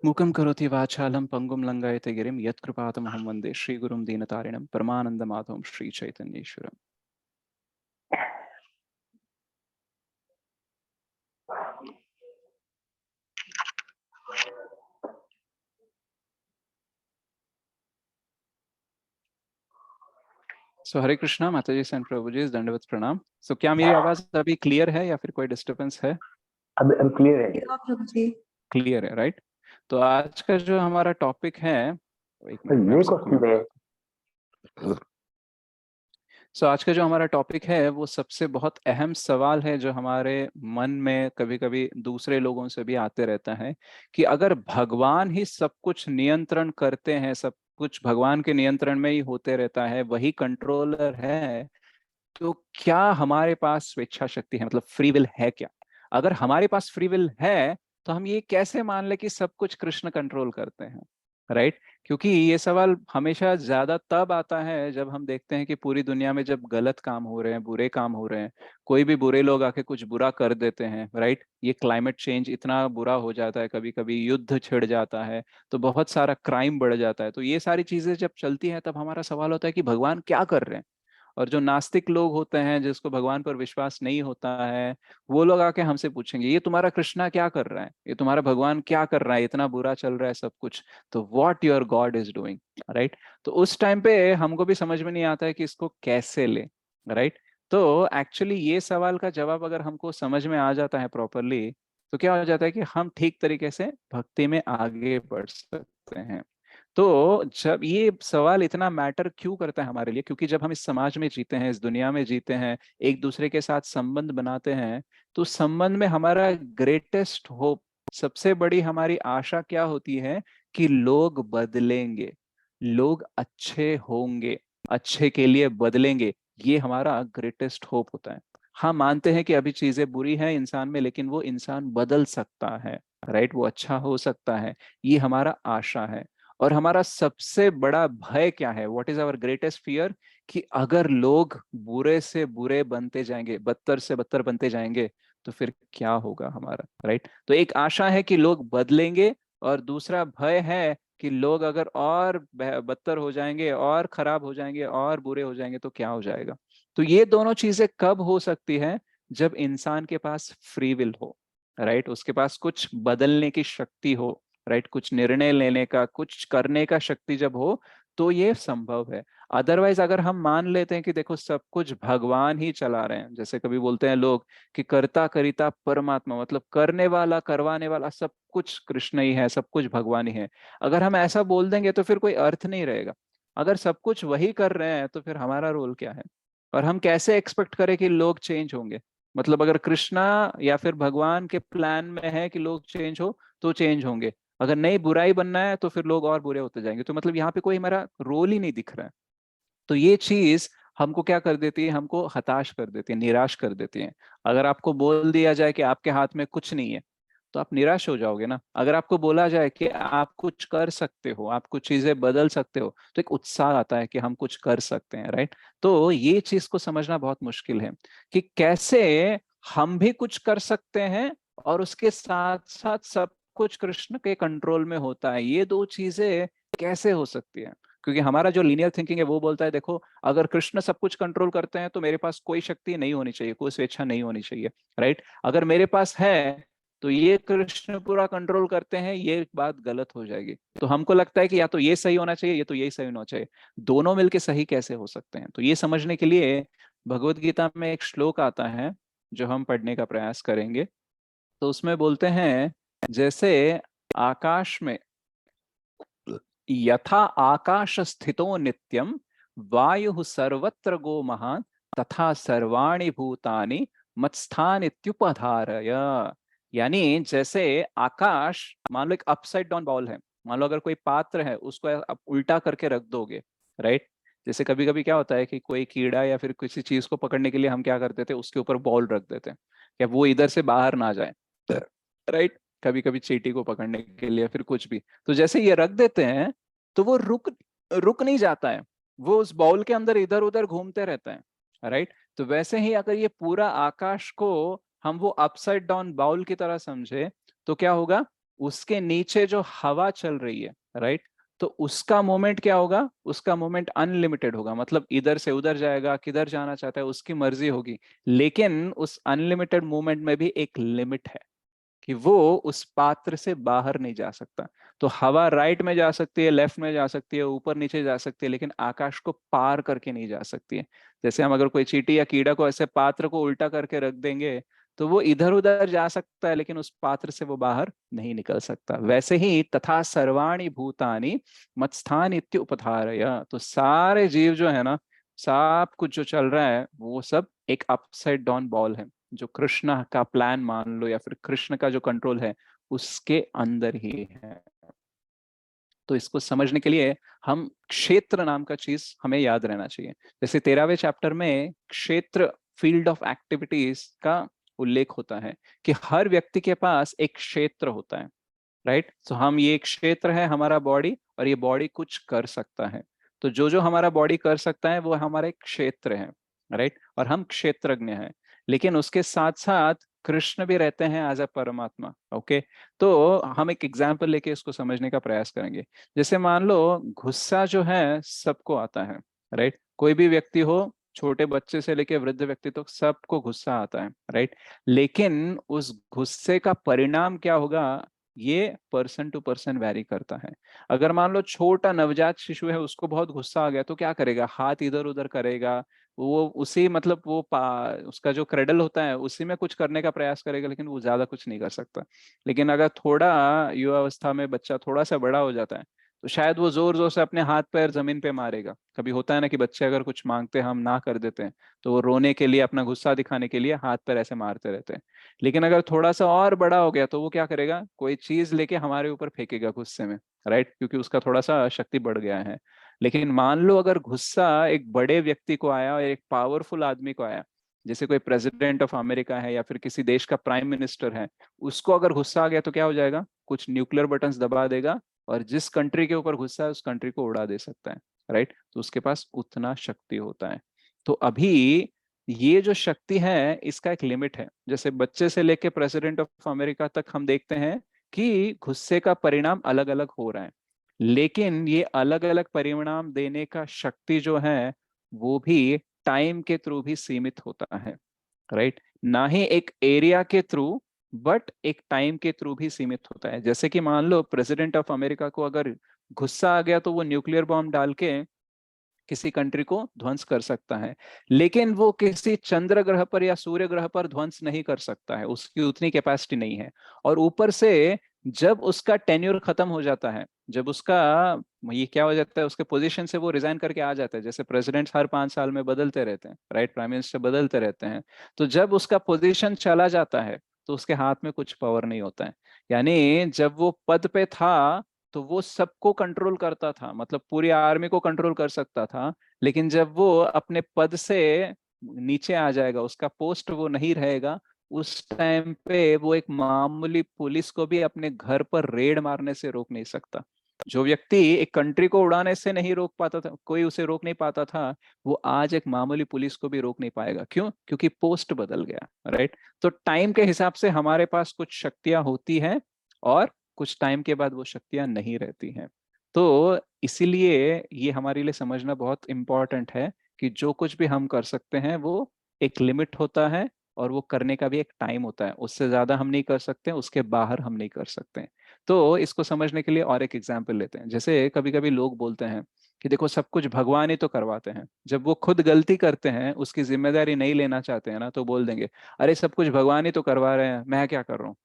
मूकं करोति वाचालं पंगुं लंघयते गिरिं यत्कृपातमहं वन्दे श्रीगुरुं दीनतारिणं परमानन्दमाधवं श्रीचैतन्येश्वरम्। सो हरे कृष्णा माताजी एंड प्रभु जी, दंडवत प्रणाम। सो क्या मेरी आवाज अभी क्लियर है या फिर कोई डिस्टरबेंस है? अब क्लियर है। प्रभु जी। क्लियर है, राइट? तो आज का जो हमारा टॉपिक है, एक तो मिनट में ये आप सबको क्वेश्चन है। सो आज का जो हमारा टॉपिक है वो सबसे बहुत अहम सवाल है जो हमारे मन में कभी कभी दूसरे लोगों से भी आते रहता है कि अगर भगवान ही सब कुछ नियंत्रण करते हैं, सब कुछ भगवान के नियंत्रण में ही होते रहता है, वही कंट्रोलर है, तो क्या हमारे पास स्वेच्छा शक्ति है, मतलब फ्री विल है क्या? अगर हमारे पास फ्री विल है तो हम ये कैसे मान ले कि सब कुछ कृष्ण कंट्रोल करते हैं, राइट? क्योंकि ये सवाल हमेशा ज्यादा तब आता है जब हम देखते हैं कि पूरी दुनिया में जब गलत काम हो रहे हैं, बुरे काम हो रहे हैं, कोई भी बुरे लोग आके कुछ बुरा कर देते हैं, राइट? ये क्लाइमेट चेंज इतना बुरा हो जाता है, कभी कभी युद्ध छिड़ जाता है, तो बहुत सारा क्राइम बढ़ जाता है। तो ये सारी चीजें जब चलती हैं तब हमारा सवाल होता है कि भगवान क्या कर रहे हैं? और जो नास्तिक लोग होते हैं, जिसको भगवान पर विश्वास नहीं होता है, वो लोग आके हमसे पूछेंगे ये तुम्हारा कृष्णा क्या कर रहा है, ये तुम्हारा भगवान क्या कर रहा है, इतना बुरा चल रहा है सब कुछ, तो what your God is doing, right? तो उस टाइम पे हमको भी समझ में नहीं आता है कि इसको कैसे ले, राइट? तो एक्चुअली ये सवाल का जवाब अगर हमको समझ में आ जाता है प्रॉपरली, तो क्या हो जाता है कि हम ठीक तरीके से भक्ति में आगे बढ़ सकते हैं। तो जब ये सवाल इतना मैटर क्यों करता है हमारे लिए, क्योंकि जब हम इस समाज में जीते हैं, इस दुनिया में जीते हैं, एक दूसरे के साथ संबंध बनाते हैं, तो संबंध में हमारा ग्रेटेस्ट होप, सबसे बड़ी हमारी आशा क्या होती है कि लोग बदलेंगे, लोग अच्छे होंगे, अच्छे के लिए बदलेंगे। ये हमारा ग्रेटेस्ट होप होता है। हाँ, मानते हैं कि अभी चीजें बुरी हैं इंसान में, लेकिन वो इंसान बदल सकता है, राइट? वो अच्छा हो सकता है, ये हमारा आशा है। और हमारा सबसे बड़ा भय क्या है? What is our greatest fear? कि अगर लोग बुरे से बुरे बनते जाएंगे, बदतर से बदतर बनते जाएंगे, तो फिर क्या होगा हमारा, राइट? तो एक आशा है कि लोग बदलेंगे, और दूसरा भय है कि लोग अगर और बदतर हो जाएंगे और खराब हो जाएंगे और बुरे हो जाएंगे तो क्या हो जाएगा। तो ये दोनों चीजें कब हो सकती है? जब इंसान के पास फ्री विल हो, राइट? उसके पास कुछ बदलने की शक्ति हो, राइट? कुछ निर्णय लेने का, कुछ करने का शक्ति जब हो, तो ये संभव है। अदरवाइज अगर हम मान लेते हैं कि देखो सब कुछ भगवान ही चला रहे हैं, जैसे कभी बोलते हैं लोग कि कर्ता करिता परमात्मा, मतलब करने वाला करवाने वाला सब कुछ कृष्ण ही है, सब कुछ भगवान ही है। अगर हम ऐसा बोल देंगे तो फिर कोई अर्थ नहीं रहेगा। अगर सब कुछ वही कर रहे हैं तो फिर हमारा रोल क्या है? और हम कैसे एक्सपेक्ट करें कि लोग चेंज होंगे? मतलब अगर कृष्णा या फिर भगवान के प्लान में है कि लोग चेंज हो तो चेंज होंगे, अगर नहीं बुराई बनना है तो फिर लोग और बुरे होते जाएंगे, तो मतलब यहाँ पे कोई हमारा रोल ही नहीं दिख रहा है। तो ये चीज हमको क्या कर देती है? हमको हताश कर देती है, निराश कर देती है। अगर आपको बोल दिया जाए कि आपके हाथ में कुछ नहीं है, तो आप निराश हो जाओगे ना। अगर आपको बोला जाए कि आप कुछ कर सकते हो, आप कुछ चीजें बदल सकते हो, तो एक उत्साह आता है कि हम कुछ कर सकते हैं, राइट? तो ये चीज को समझना बहुत मुश्किल है कि कैसे हम भी कुछ कर सकते हैं और उसके साथ साथ सब कुछ कृष्ण के कंट्रोल में होता है। ये दो चीजें कैसे हो सकती है? क्योंकि हमारा जो लीनियर थिंकिंग है वो बोलता है देखो, अगर कृष्ण सब कुछ कंट्रोल करते हैं तो मेरे पास कोई शक्ति नहीं होनी चाहिए, कोई स्वेच्छा नहीं होनी चाहिए, राइट? अगर मेरे पास है तो ये कृष्ण पूरा कंट्रोल करते हैं, ये बात गलत हो जाएगी। तो हमको लगता है कि या तो ये सही होना चाहिए या तो यही सही होना चाहिए, दोनों मिलके सही कैसे हो सकते हैं? तो ये समझने के लिए भगवत गीता में एक श्लोक आता है जो हम पढ़ने का प्रयास करेंगे। तो उसमें बोलते हैं, जैसे आकाश में यथा आकाश स्थितो नित्यम वायु सर्वत्र गो महान तथा सर्वाणि भूतानि मत्स्थान इत्युपधारय। यानी जैसे आकाश, मान लो एक अपसाइड डाउन बॉल है, मान लो अगर कोई पात्र है उसको आप उल्टा करके रख दोगे, राइट? जैसे कभी कभी क्या होता है कि कोई कीड़ा या फिर किसी चीज को पकड़ने के लिए हम क्या करते थे, उसके ऊपर बॉल रख देते हैं क्या वो इधर से बाहर ना जाए, राइट? कभी कभी चींटी को पकड़ने के लिए, फिर कुछ भी। तो जैसे ये रख देते हैं तो वो रुक रुक नहीं जाता है, वो उस बाउल के अंदर इधर उधर घूमते रहता है, राइट? तो वैसे ही अगर ये पूरा आकाश को हम वो अपसाइड डाउन बाउल की तरह समझे तो क्या होगा? उसके नीचे जो हवा चल रही है, राइट, तो उसका मोमेंट क्या होगा? उसका मोमेंट अनलिमिटेड होगा, मतलब इधर से उधर जाएगा, किधर जाना चाहता है उसकी मर्जी होगी। लेकिन उस अनलिमिटेड मोमेंट में भी एक लिमिट है कि वो उस पात्र से बाहर नहीं जा सकता। तो हवा राइट में जा सकती है, लेफ्ट में जा सकती है, ऊपर नीचे जा सकती है, लेकिन आकाश को पार करके नहीं जा सकती है। जैसे हम अगर कोई चींटी या कीड़ा को ऐसे पात्र को उल्टा करके रख देंगे तो वो इधर उधर जा सकता है, लेकिन उस पात्र से वो बाहर नहीं निकल सकता। वैसे ही तथा सर्वाणि भूतानि मत्स्थान इत्युपधारय, तो सारे जीव जो है ना, सब कुछ जो चल रहा है वो सब एक अपसाइड डाउन बॉल है, जो कृष्ण का प्लान मान लो या फिर कृष्ण का जो कंट्रोल है उसके अंदर ही है। तो इसको समझने के लिए हम क्षेत्र नाम का चीज हमें याद रहना चाहिए। जैसे 13वें चैप्टर में क्षेत्र, फील्ड ऑफ एक्टिविटीज का उल्लेख होता है कि हर व्यक्ति के पास एक क्षेत्र होता है, राइट। तो हम, ये एक क्षेत्र है हमारा बॉडी, और ये बॉडी कुछ कर सकता है। तो जो जो हमारा बॉडी कर सकता है वो हमारा एक क्षेत्र है, राइट, और हम क्षेत्रज्ञ हैं। लेकिन उसके साथ साथ कृष्ण भी रहते हैं एज अ परमात्मा। ओके, तो हम एक एग्जाम्पल लेके इसको समझने का प्रयास करेंगे। जैसे मान लो गुस्सा जो है सबको आता है, राइट, कोई भी व्यक्ति हो, छोटे बच्चे से लेके वृद्ध व्यक्ति तक सबको गुस्सा आता है, राइट। लेकिन उस गुस्से का परिणाम क्या होगा, ये पर्सन टू पर्सन वैरी करता है। अगर मान लो छोटा नवजात शिशु है, उसको बहुत गुस्सा आ गया तो क्या करेगा? हाथ इधर उधर करेगा, वो उसी मतलब वो उसका जो क्रेडल होता है उसी में कुछ करने का प्रयास करेगा, लेकिन वो ज्यादा कुछ नहीं कर सकता। लेकिन अगर थोड़ा युवावस्था में बच्चा थोड़ा सा बड़ा हो जाता है तो शायद वो जोर जोर से अपने हाथ पैर जमीन पे मारेगा। कभी होता है ना कि बच्चे अगर कुछ मांगते हैं, हम ना कर देते हैं, तो वो रोने के लिए, अपना गुस्सा दिखाने के लिए हाथ पैर ऐसे मारते रहते हैं। लेकिन अगर थोड़ा सा और बड़ा हो गया तो वो क्या करेगा? कोई चीज लेके हमारे ऊपर फेंकेगा गुस्से में, राइट, क्योंकि उसका थोड़ा सा शक्ति बढ़ गया है। लेकिन मान लो अगर गुस्सा एक बड़े व्यक्ति को आया और एक पावरफुल आदमी को आया, जैसे कोई प्रेसिडेंट ऑफ अमेरिका है या फिर किसी देश का प्राइम मिनिस्टर है, उसको अगर गुस्सा आ गया तो क्या हो जाएगा? कुछ न्यूक्लियर बटन्स दबा देगा और जिस कंट्री के ऊपर गुस्सा है उस कंट्री को उड़ा दे सकता है, राइट। तो उसके पास उतना शक्ति होता है। तो अभी ये जो शक्ति है इसका एक लिमिट है। जैसे बच्चे से लेके प्रेसिडेंट ऑफ अमेरिका तक हम देखते हैं कि गुस्से का परिणाम अलग अलग हो रहा है, लेकिन ये अलग अलग परिणाम देने का शक्ति जो है वो भी टाइम के थ्रू भी सीमित होता है, राइट। ना ही एक एरिया के थ्रू, बट एक टाइम के थ्रू भी सीमित होता है। जैसे कि मान लो प्रेसिडेंट ऑफ अमेरिका को अगर गुस्सा आ गया तो वो न्यूक्लियर बॉम्ब डाल के किसी कंट्री को ध्वंस कर सकता है, लेकिन वो किसी चंद्र ग्रह पर या सूर्य ग्रह पर ध्वंस नहीं कर सकता है, उसकी उतनी कैपेसिटी नहीं है। और ऊपर से जब उसका टेन्योर खत्म हो जाता है, जब उसका, ये क्या हो जाता है, उसके पोजीशन से वो रिजाइन करके आ जाता है। जैसे प्रेसिडेंट्स हर 5 साल में बदलते रहते हैं, राइट, प्राइम मिनिस्टर बदलते रहते हैं। तो जब उसका पोजीशन चला जाता है तो उसके हाथ में कुछ पावर नहीं होता है। यानी जब वो पद पे था तो वो सबको कंट्रोल करता था, मतलब पूरी आर्मी को कंट्रोल कर सकता था। लेकिन जब वो अपने पद से नीचे आ जाएगा, उसका पोस्ट वो नहीं रहेगा, उस टाइम पे वो एक मामूली पुलिस को भी अपने घर पर रेड मारने से रोक नहीं सकता। जो व्यक्ति एक कंट्री को उड़ाने से नहीं रोक पाता था, कोई उसे रोक नहीं पाता था, वो आज एक मामूली पुलिस को भी रोक नहीं पाएगा। क्यों? क्योंकि पोस्ट बदल गया, राइट। तो टाइम के हिसाब से हमारे पास कुछ शक्तियां होती हैं और कुछ टाइम के बाद वो शक्तियां नहीं रहती हैं। तो इसीलिए ये हमारे लिए समझना बहुत इंपॉर्टेंट है कि जो कुछ भी हम कर सकते हैं वो एक लिमिट होता है, और वो करने का भी एक टाइम होता है। उससे ज्यादा हम नहीं कर सकते, उसके बाहर हम नहीं कर सकते। तो इसको समझने के लिए और एक एग्जाम्पल लेते हैं। जैसे कभी कभी लोग बोलते हैं कि देखो सब कुछ भगवान ही तो करवाते हैं। जब वो खुद गलती करते हैं, उसकी जिम्मेदारी नहीं लेना चाहते हैं ना, तो बोल देंगे अरे सब कुछ भगवान ही तो करवा रहे हैं, मैं क्या कर रहा हूँ,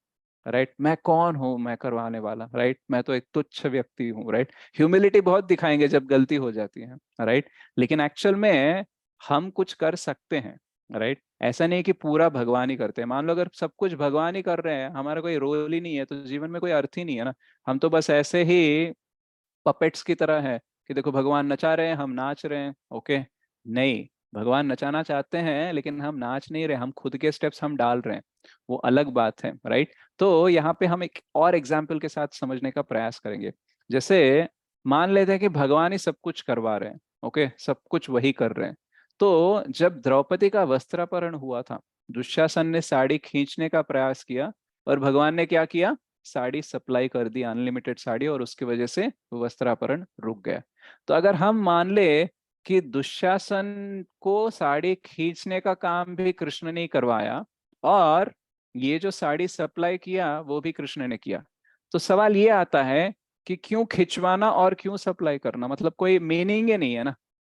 राइट, मैं कौन हूं मैं करवाने वाला, राइट, मैं तो एक तुच्छ व्यक्ति हूँ, राइट। ह्यूमिलिटी बहुत दिखाएंगे जब गलती हो जाती है, राइट। लेकिन एक्चुअल में हम कुछ कर सकते हैं, राइट। ऐसा नहीं कि पूरा भगवान ही करते हैं। मान लो अगर सब कुछ भगवान ही कर रहे हैं, हमारा कोई रोल ही नहीं है, तो जीवन में कोई अर्थ ही नहीं है ना। हम तो बस ऐसे ही पपेट्स की तरह है कि देखो भगवान नचा रहे हैं, हम नाच रहे हैं। ओके, नहीं, भगवान नचाना चाहते हैं लेकिन हम नाच नहीं रहे, हम खुद के स्टेप्स हम डाल रहे हैं, वो अलग बात है, राइट। तो यहाँ पे हम एक और एग्जाम्पल के साथ समझने का प्रयास करेंगे। जैसे मान लेते हैं कि भगवान ही सब कुछ करवा रहे हैं, ओके, सब कुछ वही कर रहे हैं। तो जब द्रौपदी का वस्त्रापहरण हुआ था, दुशासन ने साड़ी खींचने का प्रयास किया और भगवान ने क्या किया? साड़ी सप्लाई कर दी, अनलिमिटेड साड़ी, और उसकी वजह से वस्त्रापहरण रुक गया। तो अगर हम मान ले कि दुशासन को साड़ी खींचने का काम भी कृष्ण ने करवाया, और ये जो साड़ी सप्लाई किया वो भी कृष्ण ने किया, तो सवाल ये आता है कि क्यों खिंचवाना और क्यों सप्लाई करना, मतलब कोई मीनिंग ही नहीं है ना,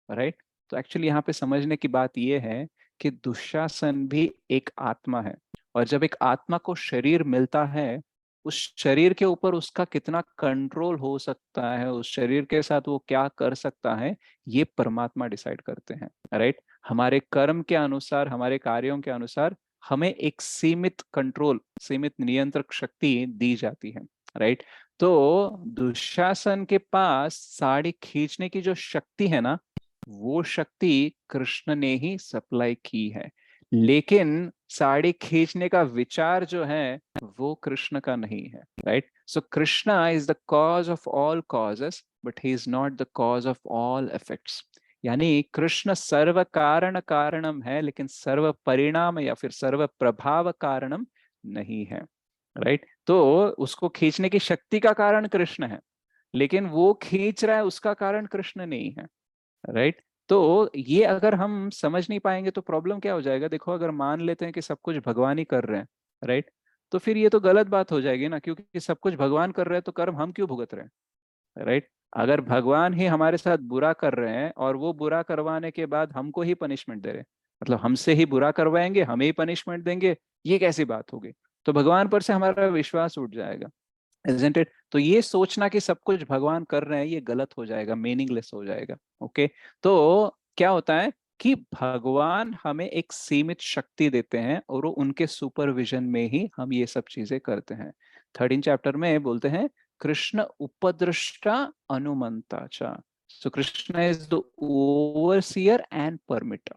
राइट। तो एक्चुअली यहाँ पे समझने की बात यह है कि दुशासन भी एक आत्मा है, और जब एक आत्मा को शरीर मिलता है, उस शरीर के ऊपर उसका कितना कंट्रोल हो सकता है, उस शरीर के साथ वो क्या कर सकता है, ये परमात्मा डिसाइड करते हैं, राइट। हमारे कर्म के अनुसार, हमारे कार्यों के अनुसार हमें एक सीमित कंट्रोल, सीमित नियंत्रक शक्ति दी जाती है, राइट। तो दुशासन के पास साड़ी खींचने की जो शक्ति है ना, वो शक्ति कृष्ण ने ही सप्लाई की है, लेकिन साड़ी खींचने का विचार जो है वो कृष्ण का नहीं है, right. So Krishna is the cause of all causes, but he is not the cause of all effects. यानी कृष्ण सर्व कारण कारणम है, लेकिन सर्व परिणाम या फिर सर्व प्रभाव कारणम नहीं है, राइट। तो उसको खींचने की शक्ति का कारण कृष्ण है, लेकिन वो खींच रहा है उसका कारण कृष्ण नहीं है, राइट। तो ये अगर हम समझ नहीं पाएंगे तो प्रॉब्लम क्या हो जाएगा, देखो अगर मान लेते हैं कि सब कुछ भगवान ही कर रहे हैं, राइट, तो फिर ये तो गलत बात हो जाएगी ना, क्योंकि सब कुछ भगवान कर रहे हैं तो कर्म हम क्यों भुगत रहे हैं, राइट। अगर भगवान ही हमारे साथ बुरा कर रहे हैं और वो बुरा करवाने के बाद हमको ही पनिशमेंट दे रहे हैं, मतलब हमसे ही बुरा करवाएंगे, हमें ही पनिशमेंट देंगे, ये कैसी बात होगी। तो भगवान पर से हमारा विश्वास उठ जाएगा, isn't it? तो ये सोचना कि सब कुछ भगवान कर रहे हैं, ये गलत हो जाएगा, मीनिंगलेस हो जाएगा, ओके। तो क्या होता है कि भगवान हमें एक सीमित शक्ति देते हैं, और वो उनके सुपरविजन में ही हम ये सब चीजें करते हैं। 13 चैप्टर में बोलते हैं कृष्ण उपद्रष्टा अनुमंता चा, so Krishna is the overseer and permitter.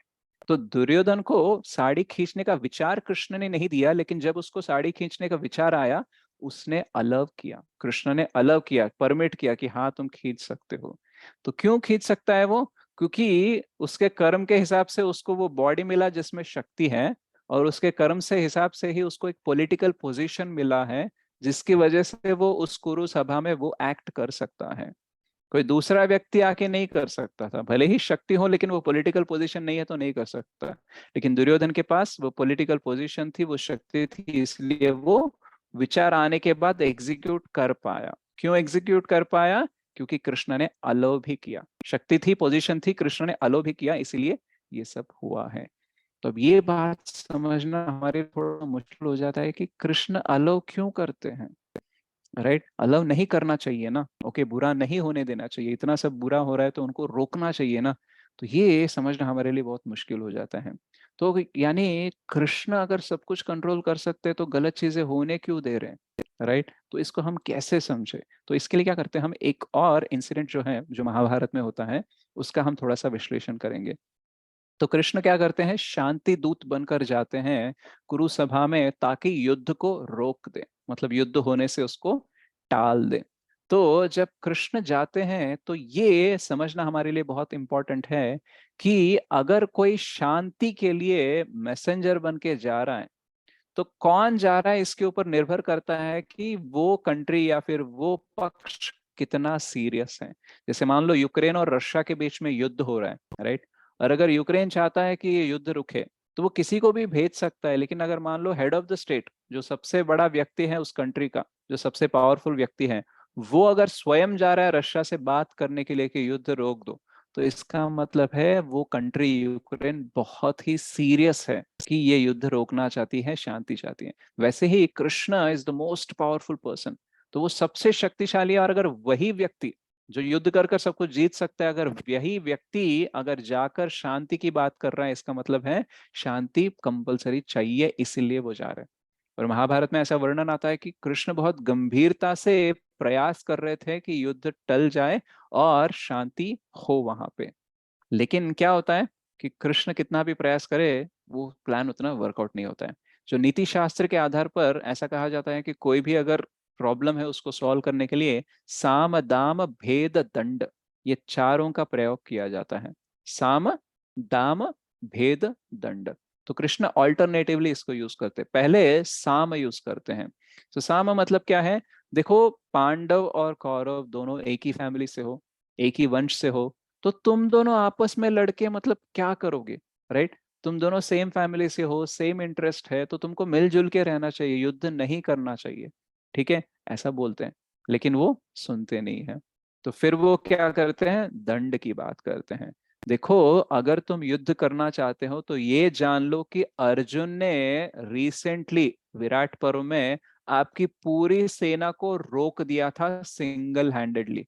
तो दुर्योधन को साड़ी खींचने का विचार कृष्ण ने नहीं दिया, लेकिन जब उसको साड़ी खींचने का विचार आया, उसने अलाउ किया, कृष्ण ने अलाउ किया, परमिट किया कि हाँ तुम खींच सकते हो। तो क्यों खींच सकता है वो, क्योंकि उसके कर्म के हिसाब से उसको वो बॉडी मिला जिसमें शक्ति है, और उसके कर्म से हिसाब से ही उसको एक पॉलिटिकल पोजीशन मिला है, जिसकी वजह से वो उस कुरु सभा में वो एक्ट कर सकता है। कोई दूसरा व्यक्ति आके नहीं कर सकता था, भले ही शक्ति हो, लेकिन वो पॉलिटिकल पोजीशन नहीं है तो नहीं कर सकता। लेकिन दुर्योधन के पास वो पॉलिटिकल पोजीशन थी, वो शक्ति थी, इसलिए वो विचार आने के बाद एग्जीक्यूट कर पाया। क्यों एग्जीक्यूट कर पाया, क्योंकि कृष्ण ने अलाउ भी किया, शक्ति थी, पोजीशन थी, कृष्ण ने अलाउ भी किया, इसीलिए ये सब हुआ है। तो अब ये बात समझना हमारे थोड़ा मुश्किल हो जाता है कि कृष्ण अलाउ क्यों करते हैं, राइट। अलाउ नहीं करना चाहिए ना, ओके, बुरा नहीं होने देना चाहिए, इतना सब बुरा हो रहा है तो उनको रोकना चाहिए ना। तो ये समझना हमारे लिए बहुत मुश्किल हो जाता है। तो यानी कृष्ण अगर सब कुछ कंट्रोल कर सकते हैं तो गलत चीजें होने क्यों दे रहे हैं, राइट। तो इसको हम कैसे समझे, तो इसके लिए क्या करते हैं, हम एक और इंसिडेंट जो है, जो महाभारत में होता है, उसका हम थोड़ा सा विश्लेषण करेंगे। तो कृष्ण क्या करते हैं, शांति दूत बनकर जाते हैं कुरु सभा में, ताकि युद्ध को रोक दे, मतलब युद्ध होने से उसको टाल दे। तो जब कृष्ण जाते हैं तो ये समझना हमारे लिए बहुत इंपॉर्टेंट है कि अगर कोई शांति के लिए मैसेंजर बन के जा रहा है, तो कौन जा रहा है इसके ऊपर निर्भर करता है कि वो कंट्री या फिर वो पक्ष कितना सीरियस है। जैसे मान लो यूक्रेन और रशिया के बीच में युद्ध हो रहा है, राइट। और अगर यूक्रेन चाहता है कि ये युद्ध रुके, तो वो किसी को भी भेज सकता है, लेकिन अगर मान लो हेड ऑफ द स्टेट, जो सबसे बड़ा व्यक्ति है उस कंट्री का, जो सबसे पावरफुल व्यक्ति है, वो अगर स्वयं जा रहा है रशिया से बात करने के लिए कि युद्ध रोक दो, तो इसका मतलब है वो कंट्री यूक्रेन बहुत ही सीरियस है कि ये युद्ध रोकना चाहती है, शांति चाहती है। वैसे ही Krishna is the most powerful person, तो वो सबसे शक्तिशाली है, और अगर वही व्यक्ति जो युद्ध कर कर सब कुछ जीत सकता है, अगर यही व्यक्ति अगर जाकर शांति की बात कर रहा है, इसका मतलब है शांति कंपलसरी चाहिए, इसीलिए वो जा रहे हैं। और महाभारत में ऐसा वर्णन आता है कि कृष्ण बहुत गंभीरता से प्रयास कर रहे थे कि युद्ध टल जाए और शांति हो वहां पे। लेकिन क्या होता है कि कृष्ण कितना भी प्रयास करे, वो प्लान उतना वर्कआउट नहीं होता है। जो नीति शास्त्र के आधार पर ऐसा कहा जाता है कि कोई भी अगर प्रॉब्लम है, उसको सॉल्व करने के लिए साम दाम भेद दंड, ये चारों का प्रयोग किया जाता है। साम दाम भेद दंड। तो कृष्ण ऑल्टरनेटिवली इसको यूज करते हैं, पहले साम यूज करते हैं, तो साम मतलब क्या है? देखो, पांडव और कौरव दोनों एक ही फैमिली से हो, एक ही वंश से हो, तो तुम दोनों आपस में लड़के मतलब क्या करोगे? राइट? तुम दोनों सेम फैमिली से हो, सेम इंटरेस्ट है, तो तुमको मिलजुल के रहना चाहिए, युद्ध नहीं करना चाहिए। ठीक है, ऐसा बोलते हैं। लेकिन वो सुनते नहीं है। तो फिर वो क्या करते हैं? दंड की बात करते हैं। देखो, अगर तुम युद्ध करना चाहते हो तो ये जान लो कि अर्जुन ने रिसेंटली विराट पर्व में आपकी पूरी सेना को रोक दिया था सिंगल हैंडेडली।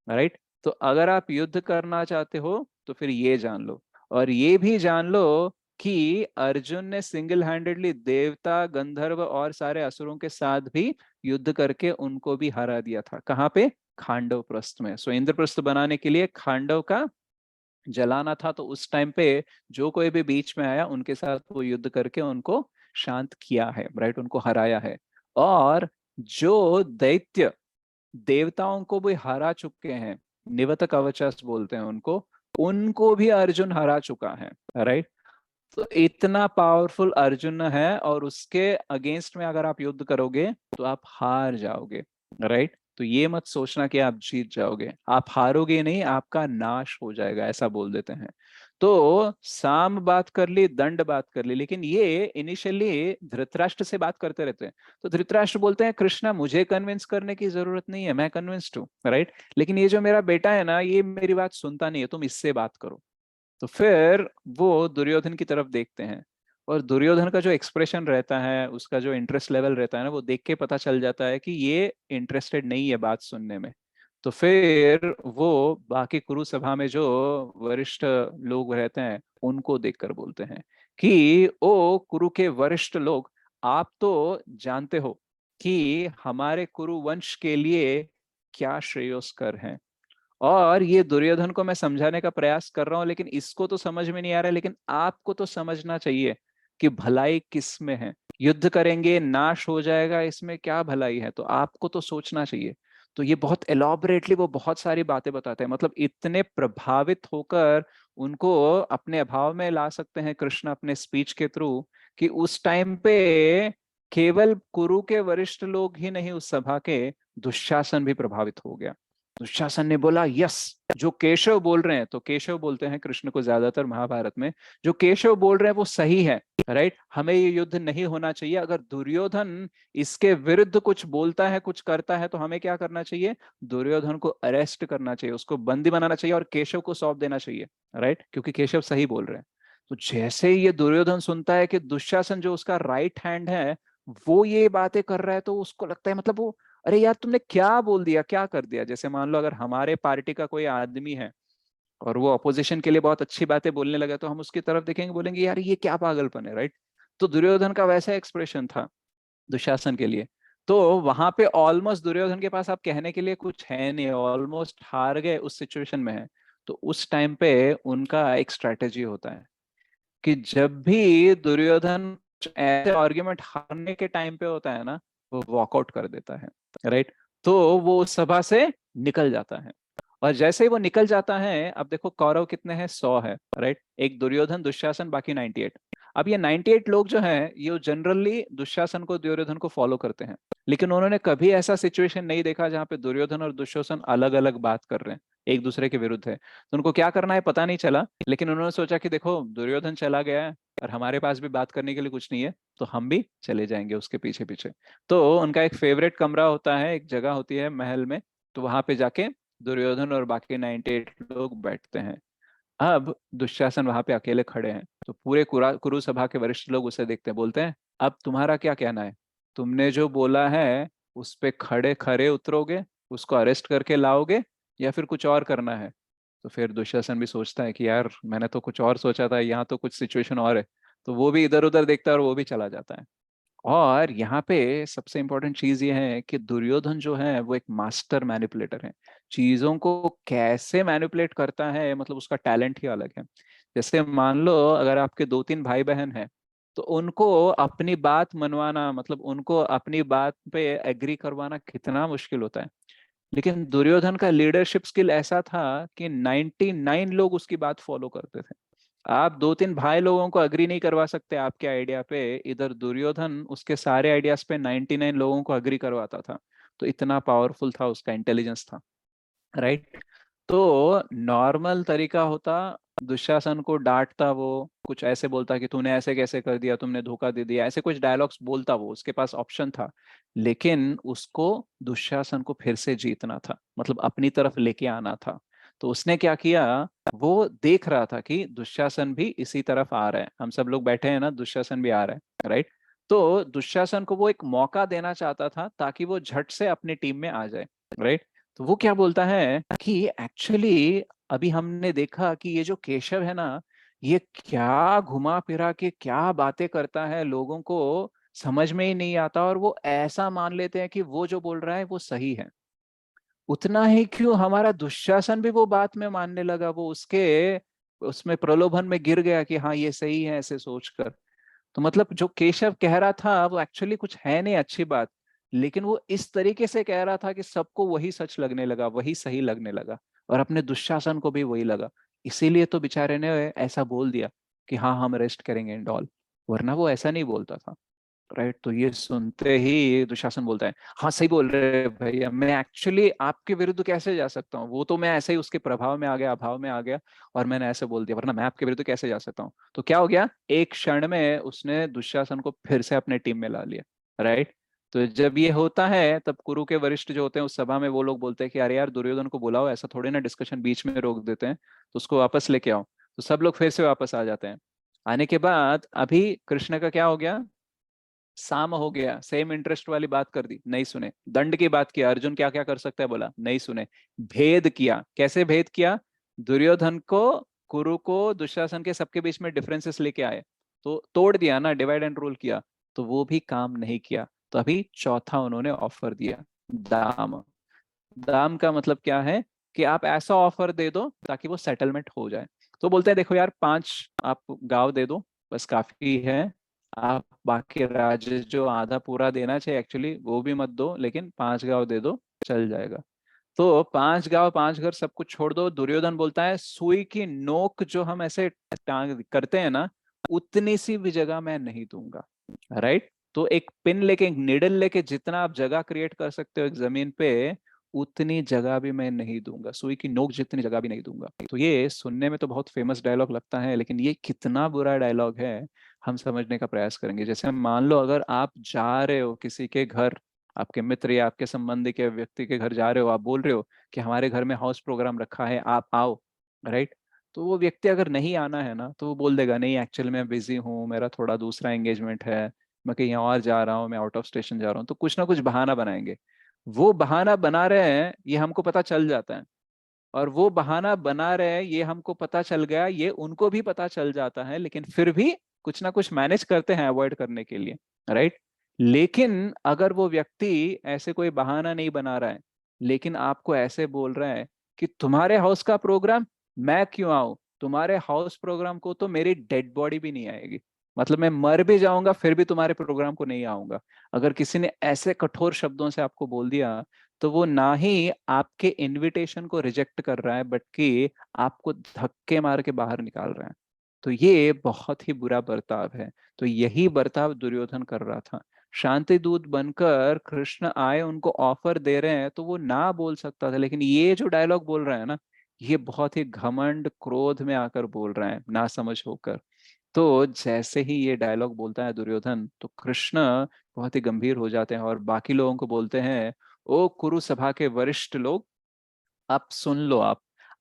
राइट? तो अगर आप युद्ध करना चाहते हो तो फिर ये जान लो, और ये भी जान लो कि अर्जुन ने सिंगल हैंडेडली देवता, गंधर्व और सारे असुरों के साथ भी युद्ध करके उनको भी हरा दिया था। कहाँ पे? खांडव प्रस्थ में। सो इंद्रप्रस्थ बनाने के लिए खांडव का जलाना था, तो उस टाइम पे जो कोई भी बीच में आया उनके साथ वो युद्ध करके उनको शांत किया है। राइट? उनको हराया है। और जो दैत्य देवताओं को भी हरा चुके हैं, निवत कवचस बोलते हैं उनको, उनको भी अर्जुन हरा चुका है। राइट? तो इतना पावरफुल अर्जुन है, और उसके अगेंस्ट में अगर आप युद्ध करोगे तो आप हार जाओगे। राइट? तो ये मत सोचना कि आप जीत जाओगे, आप हारोगे नहीं, आपका नाश हो जाएगा, ऐसा बोल देते हैं। तो साम बात कर ली, दंड बात कर ली, लेकिन ये इनिशियली धृतराष्ट्र से बात करते रहते हैं। तो धृतराष्ट्र बोलते हैं, कृष्णा मुझे कन्विंस करने की जरूरत नहीं है, मैं कन्विंस्ड हूँ। राइट? लेकिन ये जो मेरा बेटा है ना, ये मेरी बात सुनता नहीं है, तुम इससे बात करो। तो फिर वो दुर्योधन की तरफ देखते हैं, और दुर्योधन का जो एक्सप्रेशन रहता है, उसका जो इंटरेस्ट लेवल रहता है ना, वो देख के पता चल जाता है कि ये इंटरेस्टेड नहीं है बात सुनने में। तो फिर वो बाकी कुरु सभा में जो वरिष्ठ लोग रहते हैं उनको देखकर बोलते हैं कि ओ कुरु के वरिष्ठ लोग, आप तो जानते हो कि हमारे कुरु वंश के लिए क्या श्रेयोस्कर है। और ये दुर्योधन को मैं समझाने का प्रयास कर रहा हूं, लेकिन इसको तो समझ में नहीं आ रहा है, लेकिन आपको तो समझना चाहिए कि भलाई किस में है। युद्ध करेंगे, नाश हो जाएगा, इसमें क्या भलाई है? तो आपको तो सोचना चाहिए। तो ये बहुत एलॉबरेटली वो बहुत सारी बातें बताते हैं, मतलब इतने प्रभावित होकर उनको अपने अभाव में ला सकते हैं कृष्ण अपने स्पीच के थ्रू, कि उस टाइम पे केवल कुरु के वरिष्ठ लोग ही नहीं, उस सभा के दुशासन भी प्रभावित हो गया। दुशासन ने बोला यस, जो केशव बोल रहे हैं, तो केशव बोलते हैं कृष्ण को ज्यादातर महाभारत में, जो केशव बोल रहे हैं वो सही है। राइट? हमें ये युद्ध नहीं होना चाहिए। अगर दुर्योधन इसके विरुद्ध कुछ बोलता है, कुछ करता है, तो हमें क्या करना चाहिए? दुर्योधन को अरेस्ट करना चाहिए, उसको बंदी बनाना चाहिए, और केशव को सौंप देना चाहिए। राइट? क्योंकि केशव सही बोल रहे हैं। तो जैसे ही ये दुर्योधन सुनता है कि दुशासन जो उसका राइट हैंड है वो ये बातें कर रहा है, तो उसको लगता है मतलब वो, अरे यार तुमने क्या बोल दिया, क्या कर दिया। जैसे मान लो अगर हमारे पार्टी का कोई आदमी है और वो अपोजिशन के लिए बहुत अच्छी बातें बोलने लगा, तो हम उसकी तरफ देखेंगे, बोलेंगे यार ये क्या पागलपन है। राइट? तो दुर्योधन का वैसा एक्सप्रेशन था दुशासन के लिए। तो वहां पे ऑलमोस्ट दुर्योधन के पास आप कहने के लिए कुछ है नहीं, ऑलमोस्ट हार गए, उस सिचुएशन में है। तो उस टाइम पे उनका एक स्ट्रेटेजी होता है कि जब भी दुर्योधन ऐसे आर्ग्यूमेंट हारने के टाइम पे होता है ना, वो वॉकआउट कर देता है। राइट? तो वो उस सभा से निकल जाता है। और जैसे ही वो निकल जाता है, अब देखो कौरव कितने हैं? 100 है। राइट? एक दुर्योधन, दुशासन, बाकी 98। अब ये 98 लोग जो हैं, ये जनरली दुशासन को, दुर्योधन को फॉलो करते हैं। लेकिन उन्होंने कभी ऐसा सिचुएशन नहीं देखा जहां पे दुर्योधन और दुशासन अलग अलग बात कर रहे हैं, एक दूसरे के विरुद्ध है। तो उनको क्या करना है पता नहीं चला, लेकिन उन्होंने सोचा कि देखो दुर्योधन चला गया है और हमारे पास भी बात करने के लिए कुछ नहीं है, तो हम भी चले जाएंगे उसके पीछे पीछे। तो उनका एक फेवरेट कमरा होता है, एक जगह होती है महल में, तो वहां पे जाके दुर्योधन और बाकी 98 लोग बैठते हैं। अब दुशासन वहां पे अकेले खड़े हैं, तो पूरे कुरु सभा के वरिष्ठ लोग उसे देखते हैं, बोलते हैं अब तुम्हारा क्या कहना है? तुमने जो बोला है उस पे खड़े खड़े उतरोगे, उसको अरेस्ट करके लाओगे, या फिर कुछ और करना है? तो फिर दुशासन भी सोचता है कि यार मैंने तो कुछ और सोचा था, यहाँ तो कुछ सिचुएशन और है। तो वो भी इधर उधर देखता है और वो भी चला जाता है। और यहाँ पे सबसे इंपॉर्टेंट चीज ये है कि दुर्योधन जो है वो एक मास्टर मैनिपुलेटर है। चीजों को कैसे मैनिपुलेट करता है, मतलब उसका टैलेंट ही अलग है। जैसे मान लो अगर आपके दो तीन भाई बहन हैं, तो उनको अपनी बात मनवाना, मतलब उनको अपनी बात पे एग्री करवाना कितना मुश्किल होता है। लेकिन दुर्योधन का लीडरशिप स्किल ऐसा था कि 99 लोग उसकी बात फॉलो करते थे। आप दो तीन भाई लोगों को अग्री नहीं करवा सकते आपके आइडिया पे, इधर दुर्योधन उसके सारे आइडियाज पे 99 लोगों को अग्री करवाता था। तो इतना पावरफुल था, उसका इंटेलिजेंस था, राइट। तो नॉर्मल तरीका होता, दुशासन को डांटता, वो कुछ ऐसे बोलता कि तूने ऐसे कैसे कर दिया, तुमने धोखा दे दिया, ऐसे कुछ डायलॉग्स बोलता, वो उसके पास ऑप्शन था। लेकिन उसको दुशासन को फिर से जीतना था, मतलब अपनी तरफ लेके आना था। तो उसने क्या किया, वो देख रहा था कि दुशासन भी इसी तरफ आ रहा है, हम सब लोग बैठे हैं ना, दुशासन भी आ रहा है, राइट। तो दुशासन को वो एक मौका देना चाहता था ताकि वो झट से अपनी टीम में आ जाए, राइट। तो वो क्या बोलता है कि एक्चुअली अभी हमने देखा कि ये जो केशव है ना, ये क्या घुमा फिरा के क्या बातें करता है, लोगों को समझ में ही नहीं आता, और वो ऐसा मान लेते हैं कि वो जो बोल रहा है वो सही है। उतना ही क्यों, हमारा दुशासन भी वो बात में मानने लगा, वो उसके उसमें प्रलोभन में गिर गया कि हाँ ये सही है ऐसे सोचकर। तो मतलब जो केशव कह रहा था वो एक्चुअली कुछ है नहीं अच्छी बात, लेकिन वो इस तरीके से कह रहा था कि सबको वही सच लगने लगा, वही सही लगने लगा, और अपने दुशासन को भी वही लगा। इसीलिए तो बेचारे ने ऐसा बोल दिया कि हाँ हम अरेस्ट करेंगे एंड ऑल, वरना वो ऐसा नहीं बोलता था, राइट। तो ये सुनते ही दुशासन बोलता है, हाँ सही बोल रहे हैं भैया, मैं एक्चुअली आपके विरुद्ध कैसे जा सकता हूँ, वो तो मैं ऐसे ही उसके प्रभाव में आ गया, अभाव में आ गया, और मैंने ऐसे बोल दिया, वरना मैं आपके विरुद्ध कैसे जा सकता हूँ। तो क्या हो गया, एक क्षण में उसने दुशासन को फिर से अपने टीम में ला लिया, राइट। तो जब ये होता है तब कुरु के वरिष्ठ जो होते हैं उस सभा में, वो लोग बोलते हैं कि अरे यार दुर्योधन को बुलाओ, ऐसा थोड़ी ना डिस्कशन बीच में रोक देते हैं, तो उसको वापस लेके आओ। तो सब लोग फिर से वापस आ जाते हैं। आने के बाद अभी कृष्ण का क्या हो गया, साम हो गया, सेम इंटरेस्ट वाली बात कर दी, नहीं सुने। दंड की बात किया, अर्जुन क्या क्या कर सकता है बोला, नहीं सुने। भेद किया, कैसे भेद किया, दुर्योधन को, कुरु को, दुशासन के सबके बीच में डिफरेंसेस लेके आए, तो तोड़ दिया ना, डिवाइड एंड रूल किया, तो वो भी काम नहीं किया। तो अभी चौथा उन्होंने ऑफर दिया, दाम। दाम का मतलब क्या है कि आप ऐसा ऑफर दे दो ताकि वो सेटलमेंट हो जाए। तो बोलते हैं देखो यार, 5 आप गांव दे दो, बस काफी है। आप बाकी राज्य जो आधा पूरा देना चाहिए एक्चुअली वो भी मत दो, लेकिन 5 गांव दे दो, चल जाएगा। तो 5 गांव 5 घर सब कुछ छोड़ दो। दुर्योधन बोलता है सुई की नोक जो हम ऐसे टांग करते हैं ना, उतनी सी भी जगह मैं नहीं दूंगा, राइट। तो एक पिन लेके, एक निडल लेके जितना आप जगह क्रिएट कर सकते हो एक जमीन पे, उतनी जगह भी मैं नहीं दूंगा, सुई की नोक जितनी जगह भी नहीं दूंगा। तो ये सुनने में तो बहुत फेमस डायलॉग लगता है, लेकिन ये कितना बुरा डायलॉग है हम समझने का प्रयास करेंगे। जैसे मान लो अगर आप जा रहे हो किसी के घर, आपके मित्र या आपके संबंधी के व्यक्ति के घर जा रहे हो, आप बोल रहे हो कि हमारे घर में हाउस प्रोग्राम रखा है आप आओ, राइट। तो वो व्यक्ति अगर नहीं आना है ना, तो वो बोल देगा नहीं एक्चुअली मैं बिजी हूँ, मेरा थोड़ा दूसरा एंगेजमेंट है, मैं कहीं और जा रहा हूँ, मैं आउट ऑफ स्टेशन जा रहा हूँ, तो कुछ ना कुछ बहाना बनाएंगे। वो बहाना बना रहे हैं ये हमको पता चल जाता है, और वो बहाना बना रहे हैं ये हमको पता चल गया, ये उनको भी पता चल जाता है, लेकिन फिर भी कुछ ना कुछ मैनेज करते हैं अवॉइड करने के लिए, राइट। लेकिन अगर वो व्यक्ति ऐसे कोई बहाना नहीं बना रहा है, लेकिन आपको ऐसे बोल रहा है कि तुम्हारे हाउस का प्रोग्राम मैं क्यों आऊं, तुम्हारे हाउस प्रोग्राम को तो मेरी डेड बॉडी भी नहीं आएगी, मतलब मैं मर भी जाऊंगा फिर भी तुम्हारे प्रोग्राम को नहीं आऊंगा। अगर किसी ने ऐसे कठोर शब्दों से आपको बोल दिया, तो वो ना ही आपके इनविटेशन को रिजेक्ट कर रहा है, बल्कि आपको धक्के मार के बाहर निकाल रहा है। तो ये बहुत ही बुरा बर्ताव है। तो यही बर्ताव दुर्योधन कर रहा था। शांति दूत बनकर कृष्ण आए, उनको ऑफर दे रहे हैं, तो वो ना बोल सकता था, लेकिन ये जो डायलॉग बोल रहा है ना, ये बहुत ही घमंड क्रोध में आकर बोल रहा है, ना समझ होकर। तो जैसे ही ये डायलॉग बोलता है दुर्योधन, तो कृष्ण बहुत ही गंभीर हो जाते हैं और बाकी लोगों को बोलते हैं, ओ कुरु सभा के वरिष्ठ लोग, आप सुन लो।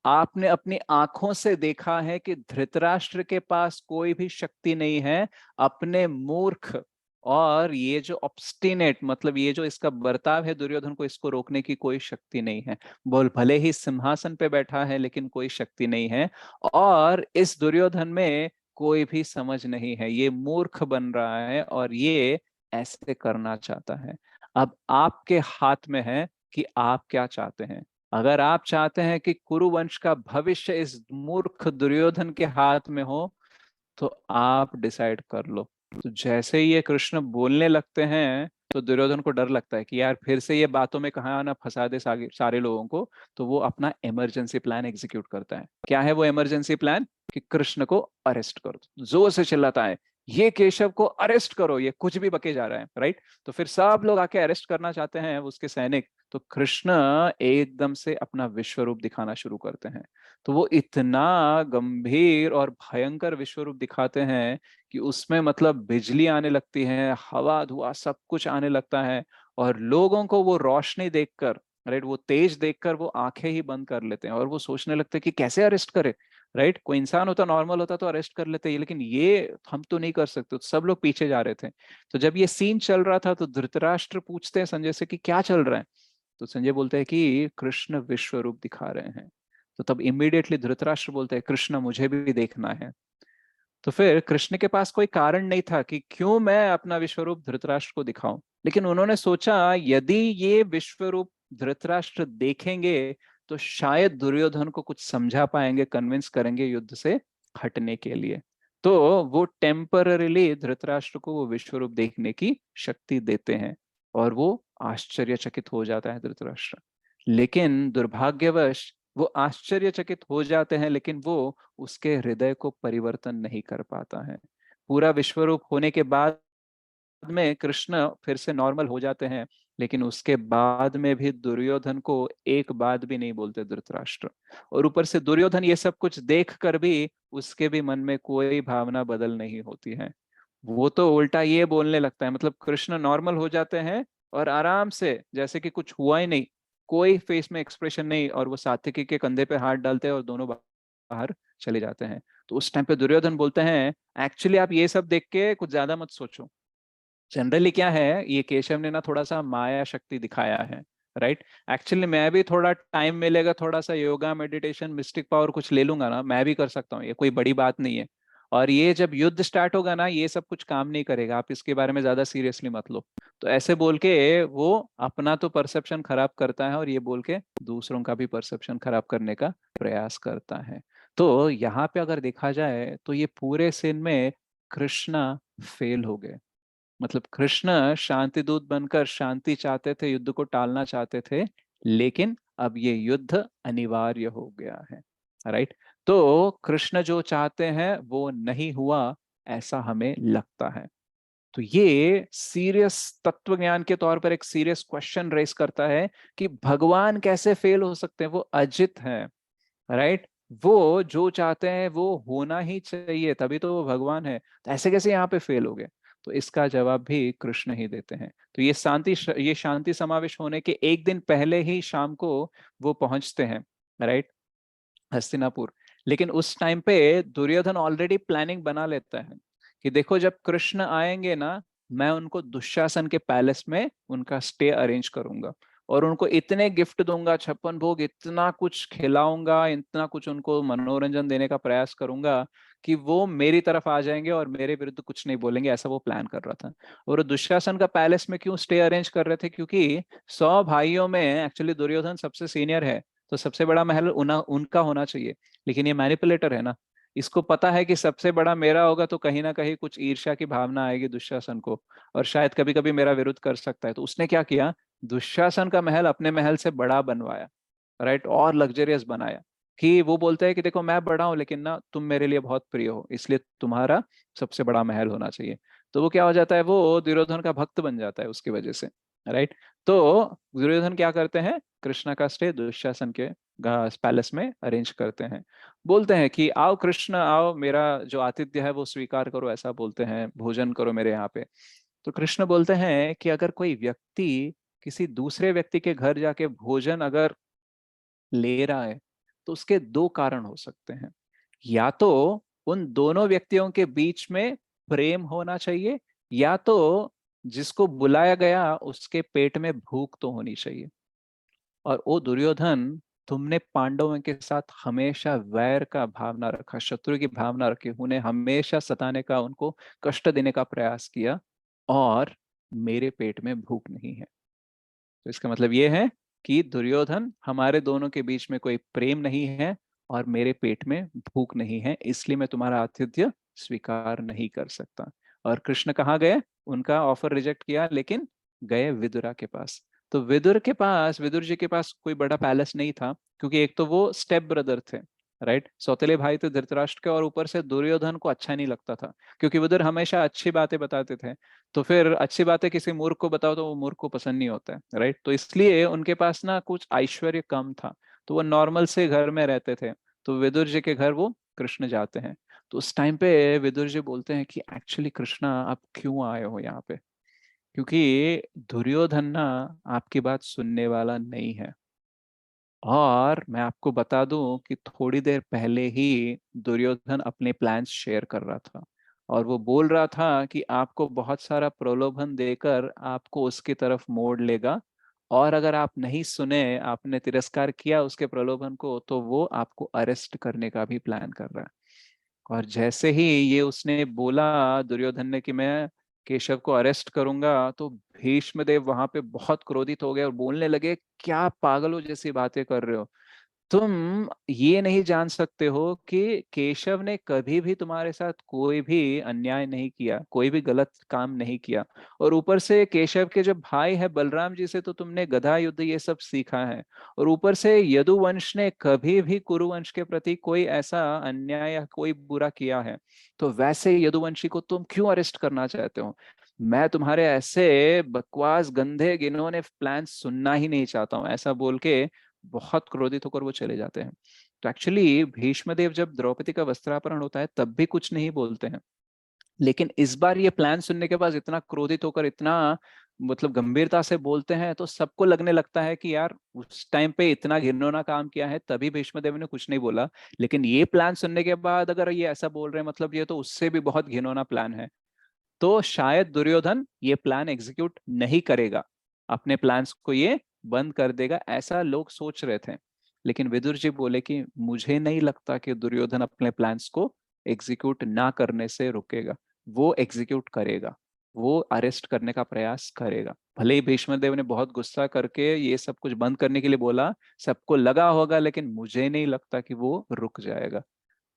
आपने अपनी आंखों से देखा है कि धृतराष्ट्र के पास कोई भी शक्ति नहीं है, अपने मूर्ख और ये जो ऑब्स्टिनेट, मतलब ये जो इसका बर्ताव है दुर्योधन को, इसको रोकने की कोई शक्ति नहीं है। बोल भले ही सिंहासन पे बैठा है लेकिन कोई शक्ति नहीं है, और इस दुर्योधन में कोई भी समझ नहीं है, ये मूर्ख बन रहा है और ये ऐसे करना चाहता है। अब आपके हाथ में है कि आप क्या चाहते हैं। अगर आप चाहते हैं कि कुरुवंश का भविष्य इस मूर्ख दुर्योधन के हाथ में हो, तो आप डिसाइड कर लो। तो जैसे ही ये कृष्ण बोलने लगते हैं, तो दुर्योधन को डर लगता है कि यार फिर से ये बातों में कहाँ ना फंसा दे सारे लोगों को। तो वो अपना इमरजेंसी प्लान एग्जीक्यूट करता है। क्या है वो इमरजेंसी प्लान, कि कृष्ण को अरेस्ट करो, जोर से चिल्लाता है ये केशव को अरेस्ट करो, ये कुछ भी बके जा रहा है, राइट। तो फिर सब लोग आके अरेस्ट करना चाहते हैं उसके सैनिक। तो कृष्ण एकदम से अपना विश्व रूप दिखाना शुरू करते हैं। तो वो इतना गंभीर और भयंकर विश्व रूप दिखाते हैं कि उसमें मतलब बिजली आने लगती है, हवा धुआं सब कुछ आने लगता है, और लोगों को वो रोशनी देखकर, राइट, वो तेज देखकर वो आंखें ही बंद कर लेते हैं और वो सोचने लगते हैं कि कैसे अरेस्ट करे, राइट। कोई इंसान होता, नॉर्मल होता तो अरेस्ट कर लेते, लेकिन ये हम तो नहीं कर सकते। तो सब लोग पीछे जा रहे थे। तो जब ये सीन चल रहा था तो धृतराष्ट्र पूछते हैं संजय से कि क्या चल रहा है। तो संजय बोलते हैं कि कृष्ण विश्व रूप दिखा रहे हैं। तो तब इमीडिएटली धृतराष्ट्र बोलते हैं कृष्ण मुझे भी देखना है। तो फिर कृष्ण के पास कोई कारण नहीं था कि क्यों मैं अपना विश्व रूप धृतराष्ट्र को दिखाऊं, लेकिन उन्होंने सोचा यदि ये विश्व रूप धृतराष्ट्र देखेंगे तो शायद दुर्योधन को कुछ समझा पाएंगे, कन्विंस करेंगे युद्ध से हटने के लिए। तो वो टेम्पररीली धृतराष्ट्र को वो विश्व रूप देखने की शक्ति देते हैं और वो आश्चर्यचकित हो जाता है धृतराष्ट्र। लेकिन दुर्भाग्यवश वो आश्चर्यचकित हो जाते हैं, लेकिन वो उसके हृदय को परिवर्तन नहीं कर पाता है। पूरा विश्वरूप होने के बाद में कृष्ण फिर से नॉर्मल हो जाते हैं, लेकिन उसके बाद में भी दुर्योधन को एक बात भी नहीं बोलते धृतराष्ट्र। और ऊपर से दुर्योधन ये सब कुछ देख कर भी उसके भी मन में कोई भावना बदल नहीं होती है। वो तो उल्टा ये बोलने लगता है, मतलब कृष्ण नॉर्मल हो जाते हैं और आराम से जैसे कि कुछ हुआ ही नहीं, कोई फेस में एक्सप्रेशन नहीं, और वो सात्विकी के कंधे पे हाथ डालते हैं और दोनों बाहर चले जाते हैं। तो उस टाइम पे दुर्योधन बोलते हैं एक्चुअली आप ये सब देख के कुछ ज्यादा मत सोचो। जनरली क्या है, ये केशव ने ना थोड़ा सा माया शक्ति दिखाया है, राइट। एक्चुअली मैं भी थोड़ा टाइम मिलेगा, थोड़ा सा योगा मेडिटेशन मिस्टिक पावर कुछ ले लूंगा ना, मैं भी कर सकता हूँ, ये कोई बड़ी बात नहीं है। और ये जब युद्ध स्टार्ट होगा ना ये सब कुछ काम नहीं करेगा, आप इसके बारे में ज्यादा सीरियसली मत लो। तो ऐसे बोल के वो अपना तो परसेप्शन खराब करता है और ये बोल के दूसरों का भी परसेप्शन खराब करने का प्रयास करता है। तो यहाँ पे अगर देखा जाए तो ये पूरे सीन में कृष्णा फेल हो गए। मतलब कृष्ण शांति दूत बनकर शांति चाहते थे, युद्ध को टालना चाहते थे, लेकिन अब ये युद्ध अनिवार्य हो गया है, राइट। तो कृष्ण जो चाहते हैं वो नहीं हुआ, ऐसा हमें लगता है। तो ये सीरियस तत्व ज्ञान के तौर पर एक सीरियस क्वेश्चन रेस करता है कि भगवान कैसे फेल हो सकते हैं, वो अजित है, राइट। वो जो चाहते हैं वो होना ही चाहिए, तभी तो वो भगवान है, तो ऐसे कैसे यहाँ पे फेल हो गए। तो इसका जवाब भी कृष्ण ही देते हैं। तो ये शांति समावेश होने के एक दिन पहले ही शाम को वो पहुंचते हैं, राइट, हस्तिनापुर। लेकिन उस टाइम पे दुर्योधन ऑलरेडी प्लानिंग बना लेता है कि देखो जब कृष्ण आएंगे ना, मैं उनको दुशासन के पैलेस में उनका स्टे अरेंज करूंगा और उनको इतने गिफ्ट दूंगा, 56 भोग, इतना कुछ खिलाऊंगा, इतना कुछ उनको मनोरंजन देने का प्रयास करूंगा कि वो मेरी तरफ आ जाएंगे और मेरे विरुद्ध कुछ नहीं बोलेंगे। ऐसा वो प्लान कर रहा था। और वो दुशासन का पैलेस में क्यों स्टे अरेंज कर रहे थे, क्योंकि 100 भाइयों में एक्चुअली दुर्योधन सबसे सीनियर है, तो सबसे बड़ा महल उनका होना चाहिए। लेकिन ये मैनिपुलेटर है ना, इसको पता है कि सबसे बड़ा मेरा होगा तो कहीं ना कहीं कुछ ईर्ष्या की भावना आएगी दुशासन को, और शायद कभी कभी मेरा विरोध कर सकता है। तो उसने क्या किया, दुशासन का महल अपने महल से बड़ा बनवाया, राइट, और लग्जरियस बनाया। कि वो बोलते हैं कि देखो मैं बड़ा हूं लेकिन ना तुम मेरे लिए बहुत प्रिय हो, इसलिए तुम्हारा सबसे बड़ा महल होना चाहिए। तो वो क्या हो जाता है, वो दुर्योधन का भक्त बन जाता है उसकी वजह से, राइट। तो दुर्योधन क्या करते हैं, कृष्ण का स्टे दुशासन के पैलेस में अरेंज करते हैं। बोलते हैं कि आओ कृष्ण आओ, मेरा जो आतिथ्य है वो स्वीकार करो, ऐसा बोलते हैं, भोजन करो मेरे यहाँ पे। तो कृष्ण बोलते हैं कि अगर कोई व्यक्ति किसी दूसरे व्यक्ति के घर जाके भोजन अगर ले रहा है तो उसके दो कारण हो सकते हैं। या तो उन दोनों व्यक्तियों के बीच में प्रेम होना चाहिए, या तो जिसको बुलाया गया उसके पेट में भूख तो होनी चाहिए। और ओ दुर्योधन, तुमने पांडवों के साथ हमेशा वैर का भावना रखा, शत्रु की भावना रखी, उन्हें हमेशा सताने का, उनको कष्ट देने का प्रयास किया, और मेरे पेट में भूख नहीं है। तो इसका मतलब ये है कि दुर्योधन, हमारे दोनों के बीच में कोई प्रेम नहीं है और मेरे पेट में भूख नहीं है, इसलिए मैं तुम्हारा आतिथ्य स्वीकार नहीं कर सकता। और कृष्ण कहाँ गए, उनका ऑफर रिजेक्ट किया, लेकिन गए विदुरा के पास। तो विदुर जी के पास कोई बड़ा पैलेस नहीं था, क्योंकि एक तो वो स्टेप ब्रदर थे, राइट। सौतेले भाई थे धृतराष्ट्र के, और ऊपर से दुर्योधन को अच्छा नहीं लगता था, क्योंकि उधर हमेशा अच्छी बातें बताते थे। तो फिर अच्छी बातें किसी मूर्ख को बताओ तो वो मूर्ख को पसंद नहीं होता है, राइट। तो इसलिए उनके पास ना कुछ ऐश्वर्य कम था, तो वो नॉर्मल से घर में रहते थे। तो विदुर जी के घर वो कृष्ण जाते हैं। तो उस टाइम पे विदुर जी बोलते हैं कि एक्चुअली कृष्णा आप क्यों आए हो यहाँ पे, क्योंकि दुर्योधन ना आपकी बात सुनने वाला नहीं है। और मैं आपको बता दूं कि थोड़ी देर पहले ही दुर्योधन अपने प्लान्स शेयर कर रहा था, और वो बोल रहा था कि आपको बहुत सारा प्रलोभन देकर आपको उसकी तरफ मोड़ लेगा, और अगर आप नहीं सुने, आपने तिरस्कार किया उसके प्रलोभन को, तो वो आपको अरेस्ट करने का भी प्लान कर रहा है। और जैसे ही ये उसने बोला दुर्योधन ने कि मैं केशव को अरेस्ट करूंगा, तो भीष्मदेव वहां पे बहुत क्रोधित हो गए और बोलने लगे, क्या पागलों जैसी बातें कर रहे हो तुम। ये नहीं जान सकते हो कि केशव ने कभी भी तुम्हारे साथ कोई भी अन्याय नहीं किया, कोई भी गलत काम नहीं किया। और ऊपर से केशव के जो भाई है बलराम जी से तो तुमने गदा युद्ध ये सब सीखा है। और ऊपर से यदुवंश ने कभी भी कुरुवंश के प्रति कोई ऐसा अन्याय या कोई बुरा किया है, तो वैसे यदुवंशी को तुम क्यों अरेस्ट करना चाहते हो। मैं तुम्हारे ऐसे बकवास गंदे गिनोने प्लान सुनना ही नहीं चाहता हूँ, ऐसा बोल के बहुत क्रोधित होकर वो चले जाते हैं। तो एक्चुअली भीष्मदेव जब द्रौपदी का वस्त्रापहरण होता है तब भी कुछ नहीं बोलते हैं, लेकिन इस बार ये प्लान सुनने के बाद इतना क्रोधित होकर, इतना मतलब गंभीरता से बोलते हैं, तो सबको लगने लगता है कि यार उस टाइम पे इतना घिनौना काम किया है तभी भीष्मदेव ने कुछ नहीं बोला, लेकिन ये प्लान सुनने के बाद अगर ये ऐसा बोल रहे हैं, मतलब ये तो उससे भी बहुत घिनौना प्लान है। तो शायद दुर्योधन ये प्लान एग्जीक्यूट नहीं करेगा, अपने प्लान्स को ये बंद कर देगा, ऐसा लोग सोच रहे थे। लेकिन विदुर जी बोले कि मुझे नहीं लगता कि दुर्योधन अपने प्लान्स को एग्जीक्यूट ना करने से रुकेगा, वो एग्जीक्यूट करेगा, वो अरेस्ट करने का प्रयास करेगा। भले ही भीष्मदेव ने बहुत गुस्सा करके ये सब कुछ बंद करने के लिए बोला, सबको लगा होगा, लेकिन मुझे नहीं लगता कि वो रुक जाएगा।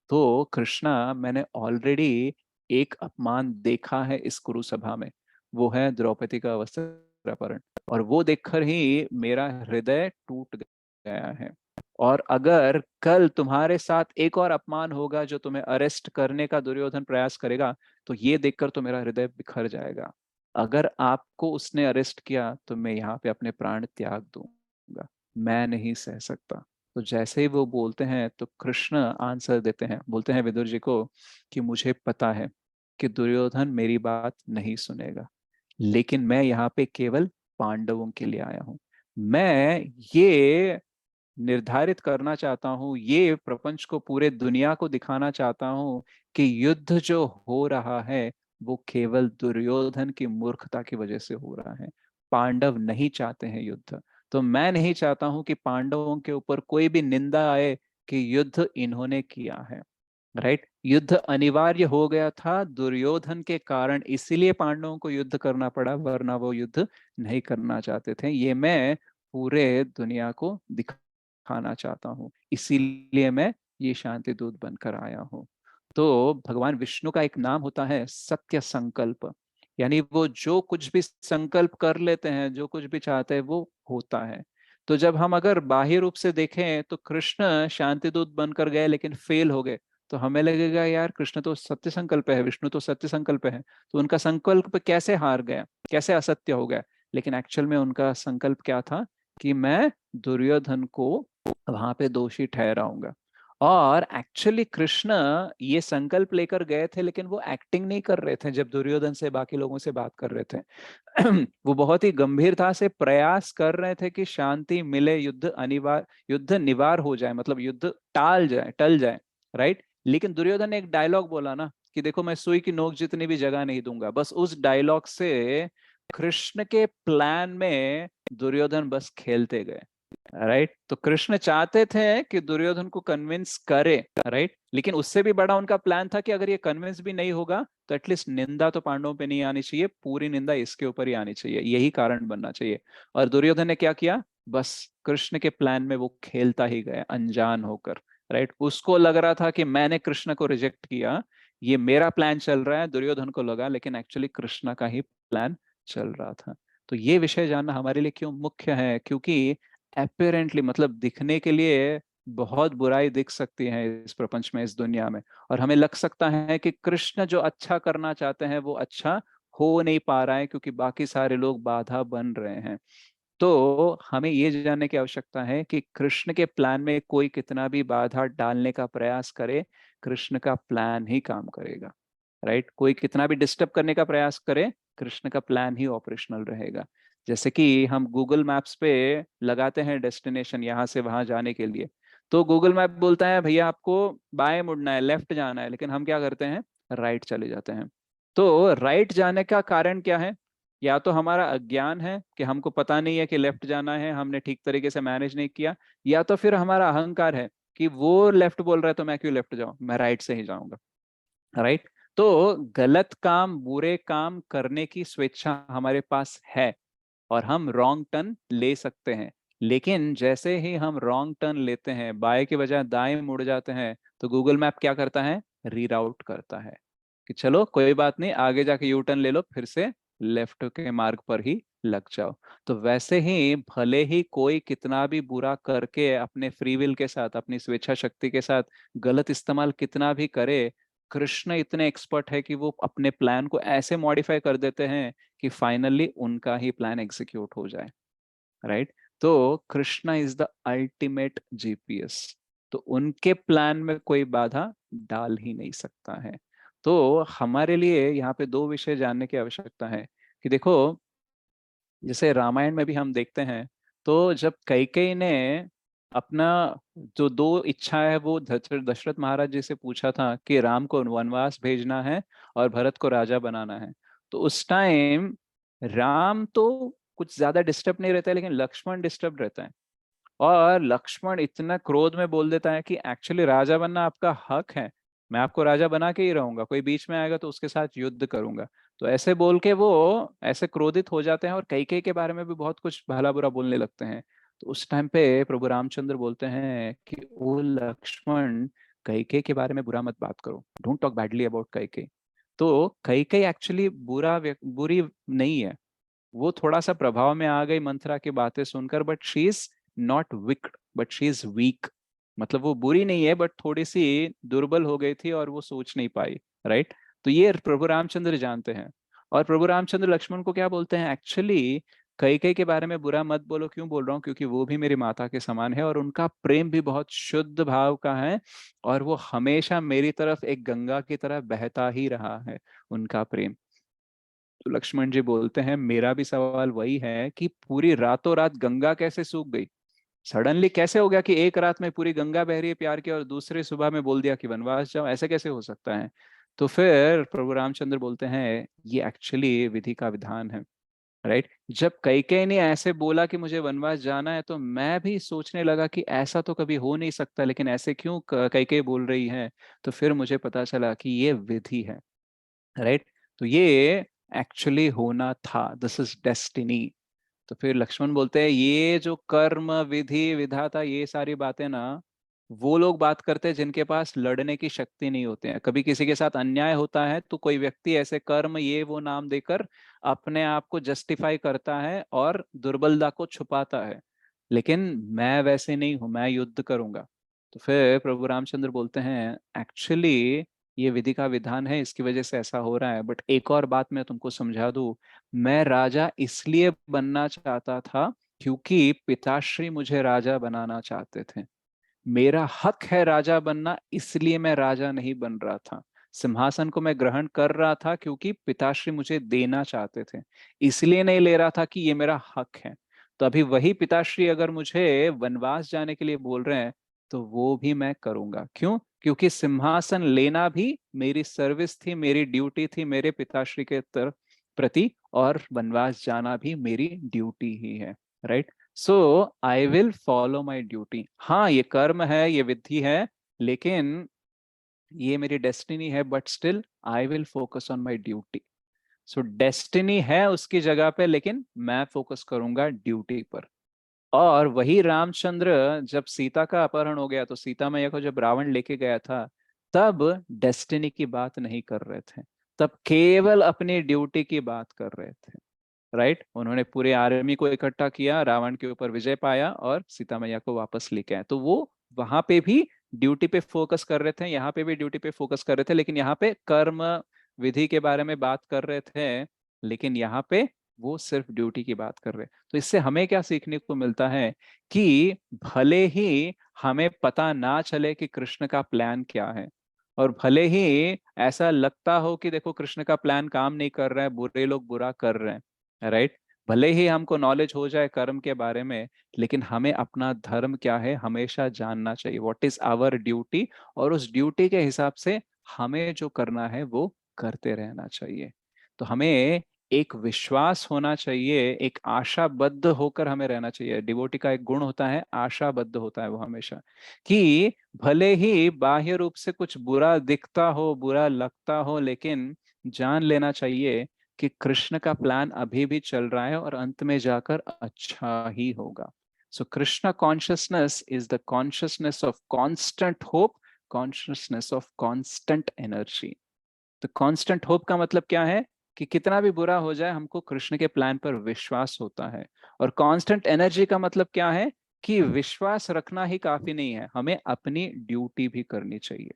तो कृष्णा, मैंने ऑलरेडी एक अपमान देखा है इस कुरु सभा में, वो है द्रौपदी का वस्त्रापहरण, और वो देखकर ही मेरा हृदय टूट गया है। और अगर कल तुम्हारे साथ एक और अपमान होगा जो तुम्हें अरेस्ट करने का दुर्योधन प्रयास करेगा, तो ये देखकर तो मेरा हृदय बिखर जाएगा। अगर आपको उसने अरेस्ट किया तो मैं यहाँ पे अपने प्राण त्याग दूंगा, मैं नहीं सह सकता। तो जैसे ही वो बोलते हैं तो कृष्ण आंसर देते हैं, बोलते हैं विदुर जी को कि मुझे पता है कि दुर्योधन मेरी बात नहीं सुनेगा, लेकिन मैं यहाँ पे केवल पांडवों के लिए आया हूँ। मैं ये निर्धारित करना चाहता हूँ, ये प्रपंच को, पूरे दुनिया को दिखाना चाहता हूँ कि युद्ध जो हो रहा है वो केवल दुर्योधन की मूर्खता की वजह से हो रहा है। पांडव नहीं चाहते हैं युद्ध। तो मैं नहीं चाहता हूं कि पांडवों के ऊपर कोई भी निंदा आए कि युद्ध इन्होंने किया है, राइट। युद्ध अनिवार्य हो गया था दुर्योधन के कारण, इसीलिए पांडवों को युद्ध करना पड़ा, वरना वो युद्ध नहीं करना चाहते थे। ये मैं पूरे दुनिया को दिखाना चाहता हूँ, इसीलिए मैं ये शांति दूत बनकर आया हूँ। तो भगवान विष्णु का एक नाम होता है सत्य संकल्प, यानी वो जो कुछ भी संकल्प कर लेते हैं, जो कुछ भी चाहते हैं वो होता है। तो जब हम अगर बाह्य रूप से देखें तो कृष्ण शांति दूत बनकर गए लेकिन फेल हो गए, तो हमें लगेगा यार कृष्ण तो सत्य संकल्प है, विष्णु तो सत्य संकल्प है, तो उनका संकल्प कैसे हार गया, कैसे असत्य हो गया। लेकिन एक्चुअल में उनका संकल्प क्या था कि मैं दुर्योधन को वहां पे दोषी ठहराऊंगा। और एक्चुअली कृष्ण ये संकल्प लेकर गए थे, लेकिन वो एक्टिंग नहीं कर रहे थे जब दुर्योधन से बाकी लोगों से बात कर रहे थे। वो बहुत ही गंभीरता से प्रयास कर रहे थे कि शांति मिले, युद्ध अनिवार्य, युद्ध निवार हो जाए, मतलब युद्ध टाल जाए, टल जाए, राइट। लेकिन दुर्योधन ने एक डायलॉग बोला ना कि देखो मैं सुई की नोक जितनी भी जगह नहीं दूंगा, बस उस डायलॉग से कृष्ण के प्लान में दुर्योधन बस खेलते गए, राइट। तो कृष्ण चाहते थे कि दुर्योधन को कन्विंस करे, राइट, लेकिन उससे भी बड़ा उनका प्लान था कि अगर ये कन्विंस भी नहीं होगा तो एटलीस्ट निंदा तो पांडवों पे नहीं आनी चाहिए, पूरी निंदा इसके ऊपर ही आनी चाहिए, यही कारण बनना चाहिए। और दुर्योधन ने क्या किया, बस कृष्ण के प्लान में वो खेलता ही गया अनजान होकर, राइट। उसको लग रहा था कि मैंने कृष्ण को रिजेक्ट किया, ये मेरा प्लान चल रहा है, दुर्योधन को लगा, लेकिन एक्चुअली कृष्ण का ही प्लान चल रहा था। तो ये विषय जानना हमारे लिए क्यों मुख्य है, क्योंकि अपेरेंटली, मतलब दिखने के लिए बहुत बुराई दिख सकती है इस प्रपंच में, इस दुनिया में, और हमें लग सकता है कि कृष्ण जो अच्छा करना चाहते हैं वो अच्छा हो नहीं पा रहा है क्योंकि बाकी सारे लोग बाधा बन रहे हैं। तो हमें ये जानने की आवश्यकता है कि कृष्ण के प्लान में कोई कितना भी बाधा डालने का प्रयास करे, कृष्ण का प्लान ही काम करेगा। राइट, कोई कितना भी डिस्टर्ब करने का प्रयास करे, कृष्ण का प्लान ही ऑपरेशनल रहेगा। जैसे कि हम गूगल मैप्स पे लगाते हैं डेस्टिनेशन यहाँ से वहां जाने के लिए, तो गूगल मैप बोलता है भैया आपको बाएं मुड़ना है, लेफ्ट जाना है, लेकिन हम क्या करते हैं, राइट चले जाते हैं। तो राइट जाने का कारण क्या है? या तो हमारा अज्ञान है कि हमको पता नहीं है कि लेफ्ट जाना है, हमने ठीक तरीके से मैनेज नहीं किया, या तो फिर हमारा अहंकार है कि वो लेफ्ट बोल रहा है तो मैं क्यों लेफ्ट जाऊं, मैं राइट से ही जाऊंगा। राइट। तो गलत काम, बुरे काम करने की स्वेच्छा हमारे पास है और हम रॉन्ग टर्न ले सकते हैं, लेकिन जैसे ही हम रॉन्ग टर्न लेते हैं, बाएं के बजाय दाएं मुड़ जाते हैं, तो गूगल मैप क्या करता है, रीराउट करता है कि चलो कोई बात नहीं, आगे जाके यू टर्न ले लो, फिर से लेफ्ट के मार्ग पर ही लग जाओ। तो वैसे ही भले ही कोई कितना भी बुरा करके अपने फ्री विल के साथ, अपनी स्वेच्छा शक्ति के साथ गलत इस्तेमाल कितना भी करे, कृष्ण इतने एक्सपर्ट है कि वो अपने प्लान को ऐसे मॉडिफाई कर देते हैं कि फाइनली उनका ही प्लान एग्जीक्यूट हो जाए। राइट। तो Krishna is the ultimate GPS, तो उनके प्लान में कोई बाधा डाल ही नहीं सकता है। तो हमारे लिए यहाँ पे दो विषय जानने की आवश्यकता है कि देखो, जैसे रामायण में भी हम देखते हैं, तो जब कैकेयी ने अपना जो दो इच्छा है वो दशरथ महाराज जी से पूछा था कि राम को वनवास भेजना है और भरत को राजा बनाना है, तो उस टाइम राम तो कुछ ज्यादा डिस्टर्ब नहीं रहता है, लेकिन लक्ष्मण डिस्टर्ब रहता है। और लक्ष्मण इतना क्रोध में बोल देता है कि एक्चुअली राजा बनना आपका हक है, मैं आपको राजा बना के ही रहूंगा, कोई बीच में आएगा तो उसके साथ युद्ध करूंगा। तो ऐसे बोल के वो ऐसे क्रोधित हो जाते हैं और कैकेयी के बारे में भी बहुत कुछ भला बुरा बोलने लगते हैं। तो उस टाइम पे प्रभु रामचंद्र बोलते हैं कि ओ लक्ष्मण, कैकेयी के बारे में बुरा मत बात करो, don't talk badly about Kaikeyi. तो कैकेयी एक्चुअली बुरी नहीं है, वो थोड़ा सा प्रभाव में आ गई मंथरा की बातें सुनकर, but she is not wicked, but she is weak. मतलब वो बुरी नहीं है, बट थोड़ी सी दुर्बल हो गई थी और वो सोच नहीं पाई। राइट। तो ये प्रभु रामचंद्र जानते हैं। और प्रभु रामचंद्र लक्ष्मण को क्या बोलते हैं, एक्चुअली कैकेयी के बारे में बुरा मत बोलो। क्यों बोल रहा हूँ, क्योंकि वो भी मेरी माता के समान है और उनका प्रेम भी बहुत शुद्ध भाव का है, और वो हमेशा मेरी तरफ एक गंगा की तरह बहता ही रहा है, उनका प्रेम। तो लक्ष्मण जी बोलते हैं मेरा भी सवाल वही है कि पूरी रातों रात गंगा कैसे सूख गई, सडनली कैसे हो गया कि एक रात में पूरी गंगा बह रही है प्यार की और दूसरे सुबह में बोल दिया कि वनवास जाओ, ऐसे कैसे हो सकता है? तो फिर प्रभु रामचंद्र बोलते हैं ये एक्चुअली विधि का विधान है। राइट। जब कैकेयी ने ऐसे बोला कि मुझे वनवास जाना है, तो मैं भी सोचने लगा कि ऐसा तो कभी हो नहीं सकता, लेकिन ऐसे क्यों कैकेयी बोल रही है? तो फिर मुझे पता चला कि ये विधि है। राइट। तो ये एक्चुअली होना था, दिस इज डेस्टिनी। तो फिर लक्ष्मण बोलते हैं ये जो कर्म विधि विधाता ये सारी बातें ना, वो लोग बात करते हैं जिनके पास लड़ने की शक्ति नहीं होते हैं। कभी किसी के साथ अन्याय होता है तो कोई व्यक्ति ऐसे कर्म ये वो नाम देकर अपने आप को जस्टिफाई करता है और दुर्बलता को छुपाता है, लेकिन मैं वैसे नहीं हूं, मैं युद्ध करूंगा। तो फिर प्रभु रामचंद्र बोलते हैं एक्चुअली ये विधि का विधान है, इसकी वजह से ऐसा हो रहा है, बट एक और बात मैं तुमको समझा दूं, मैं राजा इसलिए बनना चाहता था क्योंकि पिताश्री मुझे राजा बनाना चाहते थे। मेरा हक है राजा बनना, इसलिए मैं राजा नहीं बन रहा था। सिंहासन को मैं ग्रहण कर रहा था क्योंकि पिताश्री मुझे देना चाहते थे, इसलिए नहीं ले रहा था कि ये मेरा हक है। तो अभी वही पिताश्री अगर मुझे वनवास जाने के लिए बोल रहे हैं, तो वो भी मैं करूंगा। क्यों? क्योंकि सिंहासन लेना भी मेरी सर्विस थी, मेरी ड्यूटी थी मेरे पिताश्री के तरफ प्रति, और वनवास जाना भी मेरी ड्यूटी ही है। Right. So I will follow my duty. हाँ ये कर्म है, ये विधि है, लेकिन ये मेरी डेस्टिनी है, but still I will focus on my duty. So destiny है उसकी जगह पे, लेकिन मैं फोकस करूंगा ड्यूटी पर। और वही रामचंद्र जब सीता का अपहरण हो गया, तो सीता मैया को जब रावण लेके गया था, तब डेस्टिनी की बात नहीं कर रहे थे, तब केवल अपनी ड्यूटी की बात कर रहे थे। राइट। उन्होंने पूरे आर्मी को इकट्ठा किया, रावण के ऊपर विजय पाया और सीता मैया को वापस लेके आए। तो वो वहां पे भी ड्यूटी पे फोकस कर रहे थे, यहाँ पे भी ड्यूटी पे फोकस कर रहे थे, लेकिन यहाँ पे कर्म विधि के बारे में बात कर रहे थे, लेकिन यहाँ पे वो सिर्फ ड्यूटी की बात कर रहे। तो इससे हमें क्या सीखने को मिलता है कि भले ही हमें पता ना चले कि कृष्ण का प्लान क्या है, और भले ही ऐसा लगता हो कि देखो कृष्ण का प्लान काम नहीं कर रहा है, बुरे लोग बुरा कर रहे हैं, राइट, भले ही हमको नॉलेज हो जाए कर्म के बारे में, लेकिन हमें अपना धर्म क्या है हमेशा जानना चाहिए, व्हाट इज आवर ड्यूटी, और उस ड्यूटी के हिसाब से हमें जो करना है वो करते रहना चाहिए। तो हमें एक विश्वास होना चाहिए, एक आशाबद्ध होकर हमें रहना चाहिए। डिवोटी का एक गुण होता है, आशाबद्ध होता है वो हमेशा, कि भले ही बाह्य रूप से कुछ बुरा दिखता हो, बुरा लगता हो, लेकिन जान लेना चाहिए कि कृष्ण का प्लान अभी भी चल रहा है और अंत में जाकर अच्छा ही होगा। So Krishna consciousness is the consciousness of constant hope, consciousness of constant energy. तो कांस्टेंट होप का मतलब क्या है कि कितना भी बुरा हो जाए हमको कृष्ण के प्लान पर विश्वास होता है। और कांस्टेंट एनर्जी का मतलब क्या है कि विश्वास रखना ही काफी नहीं है, हमें अपनी ड्यूटी भी करनी चाहिए,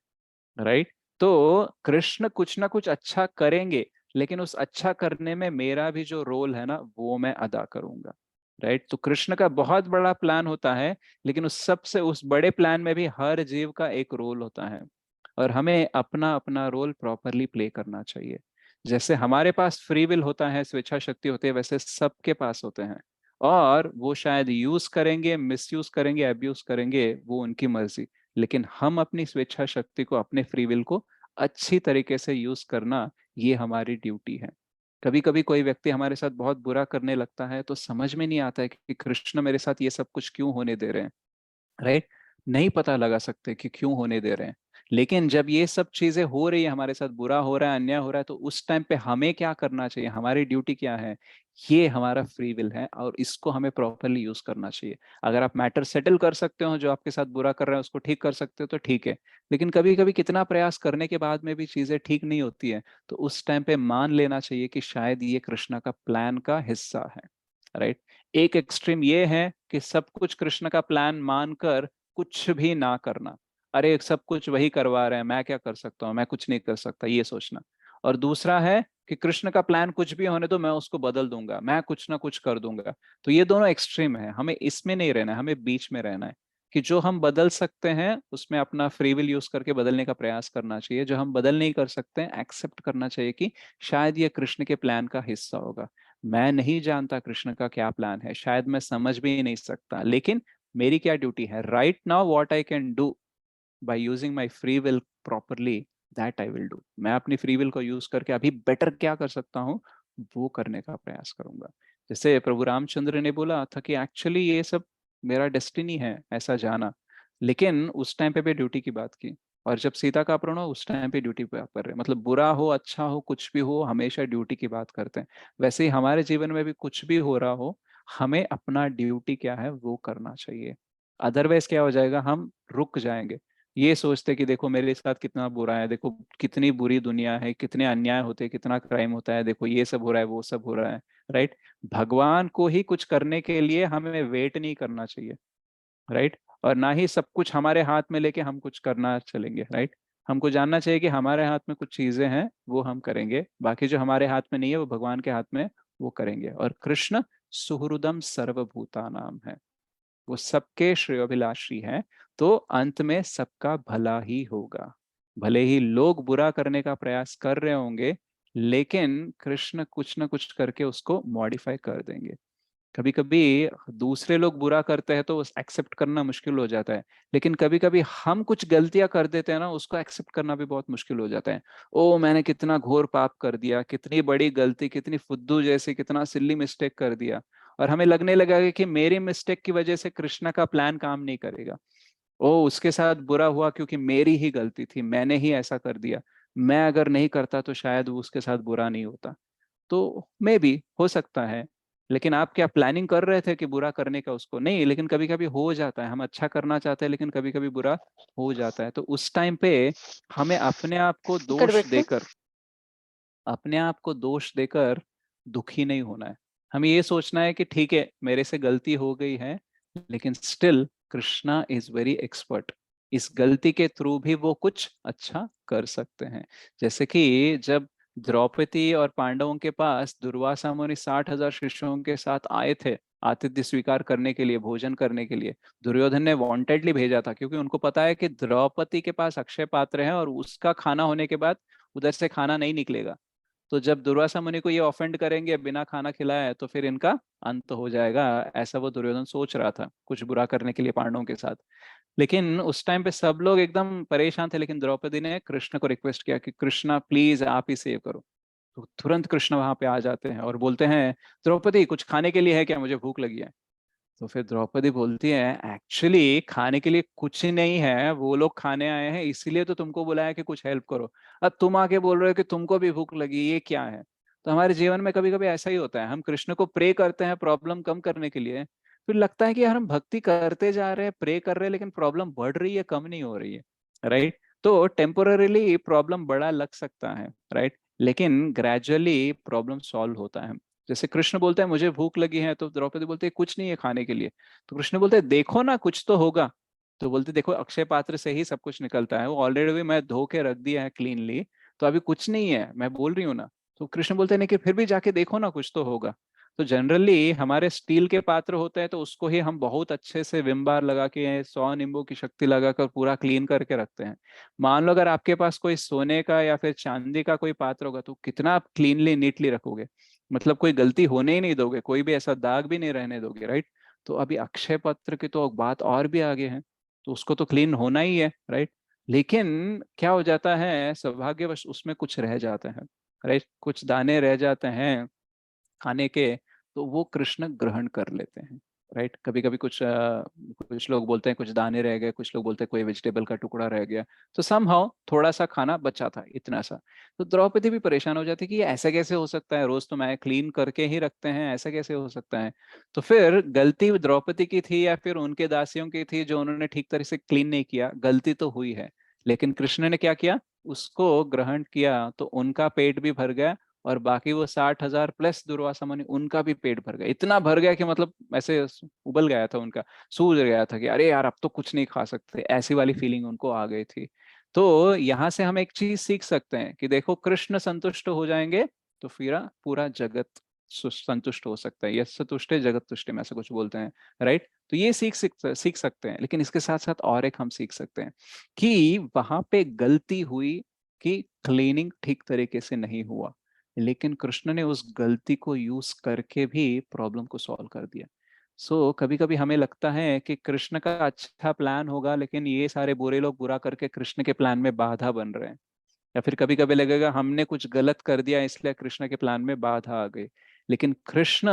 राइट। तो कृष्ण कुछ ना कुछ अच्छा करेंगे, लेकिन उस अच्छा करने में मेरा भी जो रोल है ना वो मैं अदा करूंगा, राइट। तो कृष्ण का बहुत बड़ा प्लान होता है, लेकिन उस बड़े प्लान में भी हर जीव का एक रोल होता है, और हमें अपना अपना रोल प्रॉपरली प्ले करना चाहिए। जैसे हमारे पास फ्री विल होता है, स्वेच्छा शक्ति होती है, वैसे सबके पास होते हैं, और वो शायद यूज करेंगे, मिसयूज करेंगे, अब्यूज करेंगे, वो उनकी मर्जी। लेकिन हम अपनी स्वेच्छा शक्ति को, अपने फ्री विल को अच्छी तरीके से यूज करना, ये हमारी ड्यूटी है। कभी कभी कोई व्यक्ति हमारे साथ बहुत बुरा करने लगता है तो समझ में नहीं आता है कि कृष्ण मेरे साथ ये सब कुछ क्यों होने दे रहे हैं, राइट। नहीं पता लगा सकते कि क्यों होने दे रहे हैं। लेकिन जब ये सब चीजें हो रही है, हमारे साथ बुरा हो रहा है, अन्याय हो रहा है, तो उस टाइम पे हमें क्या करना चाहिए, हमारी ड्यूटी क्या है, ये हमारा फ्री विल है, और इसको हमें प्रॉपरली यूज करना चाहिए। अगर आप मैटर सेटल कर सकते हो, जो आपके साथ बुरा कर रहे हैं उसको ठीक कर सकते हो तो ठीक है। लेकिन कभी कभी कितना प्रयास करने के बाद में भी चीजें ठीक नहीं होती है, तो उस टाइम पे मान लेना चाहिए कि शायद ये कृष्णा का प्लान का हिस्सा है, राइट। एक एक्सट्रीम ये है कि सब कुछ कृष्ण का प्लान मानकर कुछ भी ना करना, अरे सब कुछ वही करवा रहे हैं, मैं क्या कर सकता हूँ, मैं कुछ नहीं कर सकता, ये सोचना। और दूसरा है कि कृष्ण का प्लान कुछ भी होने दो, मैं उसको बदल दूंगा, मैं कुछ ना कुछ कर दूंगा। तो ये दोनों एक्सट्रीम है, हमें इसमें नहीं रहना है, हमें बीच में रहना है, कि जो हम बदल सकते हैं उसमें अपना फ्री विल यूज करके बदलने का प्रयास करना चाहिए, जो हम बदल नहीं कर सकते हैं एक्सेप्ट करना चाहिए कि शायद ये कृष्ण के प्लान का हिस्सा होगा। मैं नहीं जानता कृष्ण का क्या प्लान है, शायद मैं समझ भी नहीं सकता, लेकिन मेरी क्या ड्यूटी है, right now what I can do by using my free will properly, that I will do. मैं अपनी फ्री विल को यूज करके अभी बेटर क्या कर सकता हूँ वो करने का प्रयास करूंगा। जैसे प्रभु रामचंद्र ने बोला था कि एक्चुअली ये सब मेरा डेस्टिनी है ऐसा जाना, लेकिन उस टाइम पे भी ड्यूटी की बात की। और जब सीता का अपहरण हो उस टाइम पे ड्यूटी पे आप कर रहे हैं, मतलब बुरा हो अच्छा हो कुछ भी हो हमेशा ड्यूटी की बात करते हैं। वैसे ही हमारे जीवन में भी कुछ भी हो रहा हो, हमें अपना ड्यूटी क्या है वो करना चाहिए। अदरवाइज क्या हो जाएगा, हम रुक जाएंगे, ये सोचते कि देखो मेरे साथ कितना बुरा है, देखो कितनी बुरी दुनिया है, कितने अन्याय होते हैं, कितना क्राइम होता है, देखो ये सब हो रहा है वो सब हो रहा है, राइट। भगवान को ही कुछ करने के लिए हमें वेट नहीं करना चाहिए, राइट। और ना ही सब कुछ हमारे हाथ में लेके हम कुछ करना चलेंगे, राइट। हमको जानना चाहिए कि हमारे हाथ में कुछ चीजें हैं वो हम करेंगे, बाकी जो हमारे हाथ में नहीं है वो भगवान के हाथ में है, वो करेंगे। और कृष्ण सुहृदम सर्वभूतानाम है, वो सबके श्रेयोभिलाषी हैं, तो अंत में सबका भला ही होगा। भले ही लोग बुरा करने का प्रयास कर रहे होंगे, लेकिन कृष्ण कुछ ना कुछ करके उसको मॉडिफाई कर देंगे। कभी कभी दूसरे लोग बुरा करते हैं तो एक्सेप्ट करना मुश्किल हो जाता है, लेकिन कभी कभी हम कुछ गलतियां कर देते हैं ना, उसको एक्सेप्ट करना भी बहुत मुश्किल हो जाता है। ओ मैंने कितना घोर पाप कर दिया, कितनी बड़ी गलती, कितनी फुद्दू जैसी, कितना सिल्ली मिस्टेक कर दिया, और हमें लगने लगा कि मेरी मिस्टेक की वजह से कृष्णा का प्लान काम नहीं करेगा। ओ उसके साथ बुरा हुआ क्योंकि मेरी ही गलती थी, मैंने ही ऐसा कर दिया, मैं अगर नहीं करता तो शायद वो उसके साथ बुरा नहीं होता। तो मे बी हो सकता है, लेकिन आप क्या प्लानिंग कर रहे थे कि बुरा करने का, उसको नहीं, लेकिन कभी कभी हो जाता है, हम अच्छा करना चाहते हैं लेकिन कभी कभी बुरा हो जाता है, तो उस टाइम पे हमें कर बैठो। अपने आप को दोष देकर दुखी नहीं होना है। हमें ये सोचना है कि ठीक है मेरे से गलती हो गई है, लेकिन still Krishna is very expert, इस गलती के थ्रू भी वो कुछ अच्छा कर सकते हैं। जैसे कि जब द्रौपदी और पांडवों के पास दुर्वासा मुनि 60,000 शिष्यों के साथ आए थे आतिथ्य स्वीकार करने के लिए, भोजन करने के लिए, दुर्योधन ने वांटेडली भेजा था क्योंकि उनको पता है कि द्रौपदी के पास अक्षय पात्र है और उसका खाना होने के बाद उधर से खाना नहीं निकलेगा। तो जब दुर्वासा मुनि को ये ऑफेंड करेंगे बिना खाना खिलाए तो फिर इनका अंत हो जाएगा, ऐसा वो दुर्योधन सोच रहा था कुछ बुरा करने के लिए पांडवों के साथ। लेकिन उस टाइम पे सब लोग एकदम परेशान थे, लेकिन द्रौपदी ने कृष्ण को रिक्वेस्ट किया कि कृष्णा प्लीज आप ही सेव करो। तो तुरंत कृष्ण वहां पे आ जाते हैं और बोलते हैं द्रौपदी कुछ खाने के लिए है क्या, मुझे भूख लगी है। तो फिर द्रौपदी बोलती है एक्चुअली खाने के लिए कुछ ही नहीं है, वो लोग खाने आए हैं इसीलिए तो तुमको बुलाया कि कुछ हेल्प करो। अब तुम आके बोल रहे हो कि तुमको भी भूख लगी, ये क्या है। तो हमारे जीवन में कभी कभी ऐसा ही होता है, हम कृष्ण को प्रे करते हैं प्रॉब्लम कम करने के लिए, फिर लगता है कि यार हम भक्ति करते जा रहे हैं, प्रे कर रहे हैं, लेकिन प्रॉब्लम बढ़ रही है कम नहीं हो रही है। राइट। तो टेम्पोररीली प्रॉब्लम बड़ा लग सकता है, राइट, लेकिन ग्रेजुअली प्रॉब्लम सॉल्व होता है। जैसे कृष्ण बोलते हैं मुझे भूख लगी है, तो द्रौपदी बोलते है कुछ नहीं है खाने के लिए। तो कृष्ण बोलते हैं देखो ना कुछ तो होगा। तो बोलते देखो अक्षय पात्र से ही सब कुछ निकलता है, वो ऑलरेडी मैं धो के रख दिया है क्लीनली, तो अभी कुछ नहीं है, मैं बोल रही हूँ ना। तो कृष्ण बोलते हैं नहीं कि फिर भी जाके देखो ना कुछ तो होगा। तो जनरली हमारे स्टील के पात्र होते हैं तो उसको ही हम बहुत अच्छे से विम बार लगा के 100 नींबू की शक्ति लगाकर पूरा क्लीन करके रखते हैं। मान लो अगर आपके पास कोई सोने का या फिर चांदी का कोई पात्र होगा तो कितना आप क्लीनली नीटली रखोगे, मतलब कोई गलती होने ही नहीं दोगे, कोई भी ऐसा दाग भी नहीं रहने दोगे, राइट। तो अभी अक्षय पत्र की तो बात और भी आगे है, तो उसको तो क्लीन होना ही है, राइट। लेकिन क्या हो जाता है सौभाग्यवश उसमें कुछ रह जाते हैं, राइट, कुछ दाने रह जाते हैं खाने के, तो वो कृष्ण ग्रहण कर लेते हैं, राइट। कभी कभी कुछ लोग बोलते हैं कुछ दाने रह गए, कुछ लोग बोलते हैं कोई वेजिटेबल का टुकड़ा रह गया, तो समहाउ थोड़ा सा खाना बचा था इतना सा। तो द्रौपदी भी परेशान हो जाती है कि ये ऐसा कैसे हो सकता है, रोज तो मैं क्लीन करके ही रखते हैं, ऐसा कैसे हो सकता है। तो फिर गलती द्रौपदी की थी या फिर उनके दासियों की थी जो उन्होंने ठीक तरह से क्लीन नहीं किया, गलती तो हुई है। लेकिन कृष्ण ने क्या किया, उसको ग्रहण किया तो उनका पेट भी भर गया, और बाकी वो 60,000 प्लस दुर्वासा मुनि उनका भी पेट भर गया, इतना भर गया कि मतलब ऐसे उबल गया था उनका, सूज गया था कि अरे यार अब तो कुछ नहीं खा सकते, ऐसी वाली फीलिंग उनको आ गई थी। तो यहाँ से हम एक चीज सीख सकते हैं कि देखो कृष्ण संतुष्ट हो जाएंगे तो फिर पूरा जगत संतुष्ट हो सकता है, यस तुष्टे जगत तुष्टे में ऐसा कुछ बोलते हैं, राइट। तो ये सीख सकते हैं, लेकिन इसके साथ साथ और एक हम सीख सकते हैं कि वहां पे गलती हुई कि क्लीनिंग ठीक तरीके से नहीं हुआ, लेकिन कृष्ण ने उस गलती को यूज करके भी प्रॉब्लम को सॉल्व कर दिया। कभी कभी हमें लगता है कि कृष्ण का अच्छा प्लान होगा लेकिन ये सारे बुरे लोग बुरा करके कृष्ण के प्लान में बाधा बन रहे हैं, या फिर कभी कभी लगेगा हमने कुछ गलत कर दिया इसलिए कृष्ण के प्लान में बाधा आ गई। लेकिन कृष्ण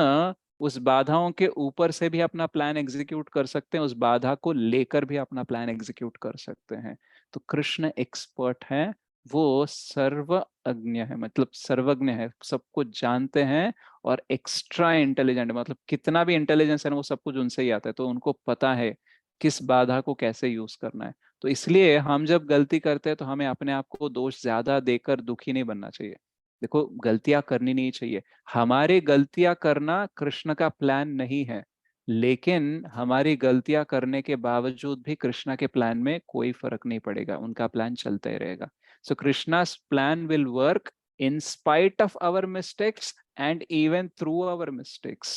उस बाधाओं के ऊपर से भी अपना प्लान एग्जीक्यूट कर सकते हैं, उस बाधा को लेकर भी अपना प्लान एग्जीक्यूट कर सकते हैं। तो कृष्ण एक्सपर्ट है, वो सर्वज्ञ है, मतलब सर्वज्ञ है, सब कुछ जानते हैं, और एक्स्ट्रा इंटेलिजेंट, मतलब कितना भी इंटेलिजेंस है ना वो सब कुछ उनसे ही आता है, तो उनको पता है किस बाधा को कैसे यूज करना है। तो इसलिए हम जब गलती करते हैं तो हमें अपने आप को दोष ज्यादा देकर दुखी नहीं बनना चाहिए। देखो गलतियां करनी नहीं चाहिए, हमारी गलतियां करना कृष्ण का प्लान नहीं है, लेकिन हमारी गलतियां करने के बावजूद भी कृष्णा के प्लान में कोई फर्क नहीं पड़ेगा, उनका प्लान चलता ही रहेगा। So Krishna's plan will work in spite of our mistakes and even through our mistakes,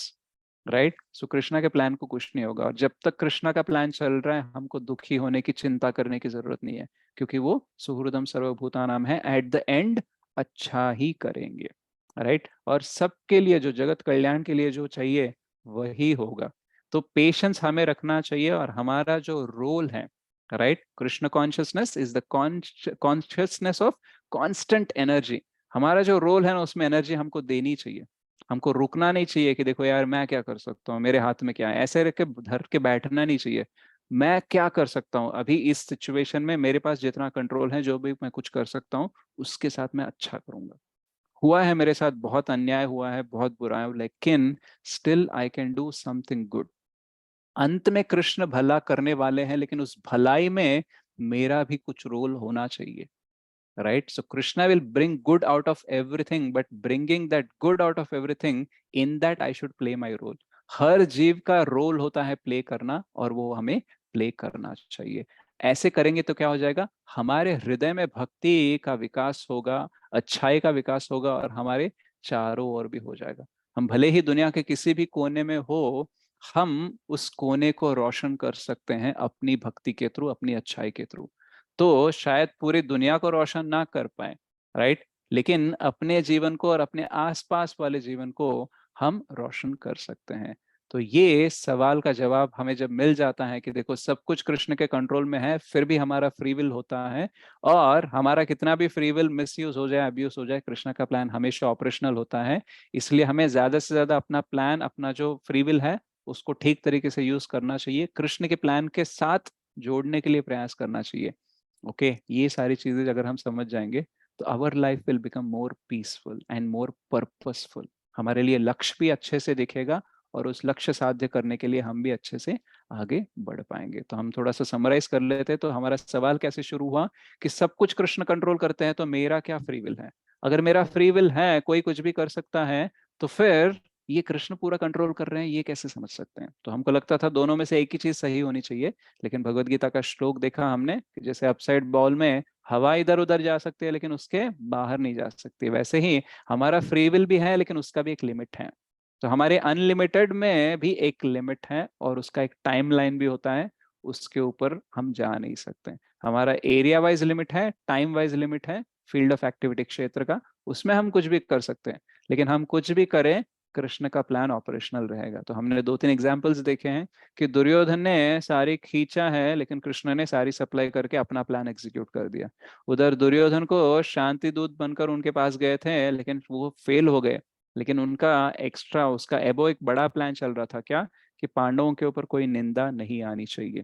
right. So Krishna के प्लान को कुछ नहीं होगा, और जब तक कृष्णा का प्लान चल रहा है हमको दुखी होने की चिंता करने की जरूरत नहीं है, क्योंकि वो सुहृदम सर्वभूतानाम है, एट द एंड अच्छा ही करेंगे, राइट। और सबके लिए जो जगत कल्याण के लिए जो चाहिए वही होगा। तो पेशेंस हमें रखना चाहिए, और हमारा जो रोल है, right, Krishna consciousness is the consciousness of constant energy. हमारा जो रोल है ना उसमें एनर्जी हमको देनी चाहिए, हमको रुकना नहीं चाहिए कि देखो यार मैं क्या कर सकता हूँ, मेरे हाथ में क्या है, ऐसे रख के धर के बैठना नहीं चाहिए। मैं क्या कर सकता हूँ अभी इस सिचुएशन में, मेरे पास जितना कंट्रोल है, जो भी मैं कुछ कर सकता हूँ उसके साथ मैं अच्छा करूंगा। हुआ है मेरे साथ बहुत अन्याय हुआ है, बहुत बुरा है, लेकिन still I can do something good. अंत में कृष्ण भला करने वाले हैं, लेकिन उस भलाई में मेरा भी कुछ रोल होना चाहिए, right? So Krishna will bring good out of everything, but bringing that good out of everything, in that I should play my role. हर जीव का रोल होता है प्ले करना, और वो हमें प्ले करना चाहिए। ऐसे करेंगे तो क्या हो जाएगा, हमारे हृदय में भक्ति का विकास होगा, अच्छाई का विकास होगा, और हमारे चारों ओर भी हो जाएगा। हम भले ही दुनिया के किसी भी कोने में हो, हम उस कोने को रोशन कर सकते हैं अपनी भक्ति के थ्रू, अपनी अच्छाई के थ्रू। तो शायद पूरी दुनिया को रोशन ना कर पाए, राइट, लेकिन अपने जीवन को और अपने आसपास वाले जीवन को हम रोशन कर सकते हैं। तो ये सवाल का जवाब हमें जब मिल जाता है कि देखो सब कुछ कृष्ण के कंट्रोल में है, फिर भी हमारा फ्री विल होता है, और हमारा कितना भी फ्री विल मिसयूज हो जाए, अब्यूज हो जाए, कृष्ण का प्लान हमेशा ऑपरेशनल होता है। इसलिए हमें ज्यादा से ज्यादा अपना प्लान, अपना जो फ्री विल है उसको ठीक तरीके से यूज करना चाहिए, कृष्ण के प्लान के साथ जोड़ने के लिए प्रयास करना चाहिए। ओके, ये सारी चीजें अगर हम समझ जाएंगे तो our life will become more peaceful and more purposeful. हमारे लिए लक्ष्य भी अच्छे से दिखेगा, और उस लक्ष्य साध्य करने के लिए हम भी अच्छे से आगे बढ़ पाएंगे। तो हम थोड़ा सा समराइज कर लेते हैं। तो हमारा सवाल कैसे शुरू हुआ कि सब कुछ कृष्ण कंट्रोल करते हैं, तो मेरा क्या फ्री विल है? अगर मेरा फ्री विल है, कोई कुछ भी कर सकता है, तो फिर ये कृष्ण पूरा कंट्रोल कर रहे हैं, ये कैसे समझ सकते हैं? तो हमको लगता था दोनों में से एक ही चीज सही होनी चाहिए, लेकिन भगवत गीता का श्लोक देखा हमने कि जैसे अपसाइड बॉल में हवा इधर उधर जा सकती है लेकिन उसके बाहर नहीं जा सकती, वैसे ही हमारा फ्री विल भी है, लेकिन उसका भी एक लिमिट है। तो हमारे अनलिमिटेड में भी एक लिमिट है, और उसका एक टाइम लाइन भी होता है, उसके ऊपर हम जा नहीं सकते। हमारा एरिया वाइज लिमिट है, टाइम वाइज लिमिट है, फील्ड ऑफ एक्टिविटी क्षेत्र का, उसमें हम कुछ भी कर सकते हैं, लेकिन हम कुछ भी करें, कृष्ण का प्लान ऑपरेशनल रहेगा। तो हमने 2-3 एग्जाम्पल्स देखे हैं कि दुर्योधन ने सारी खींचा है, लेकिन कृष्ण ने सारी सप्लाई करके अपना प्लान एग्जीक्यूट कर दिया। उधर दुर्योधन को शांति दूत बनकर उनके पास गए थे, लेकिन वो फेल हो गए, लेकिन उनका एक्स्ट्रा, उसका एबो एक बड़ा प्लान चल रहा था, क्या, कि पांडवों के ऊपर कोई निंदा नहीं आनी चाहिए,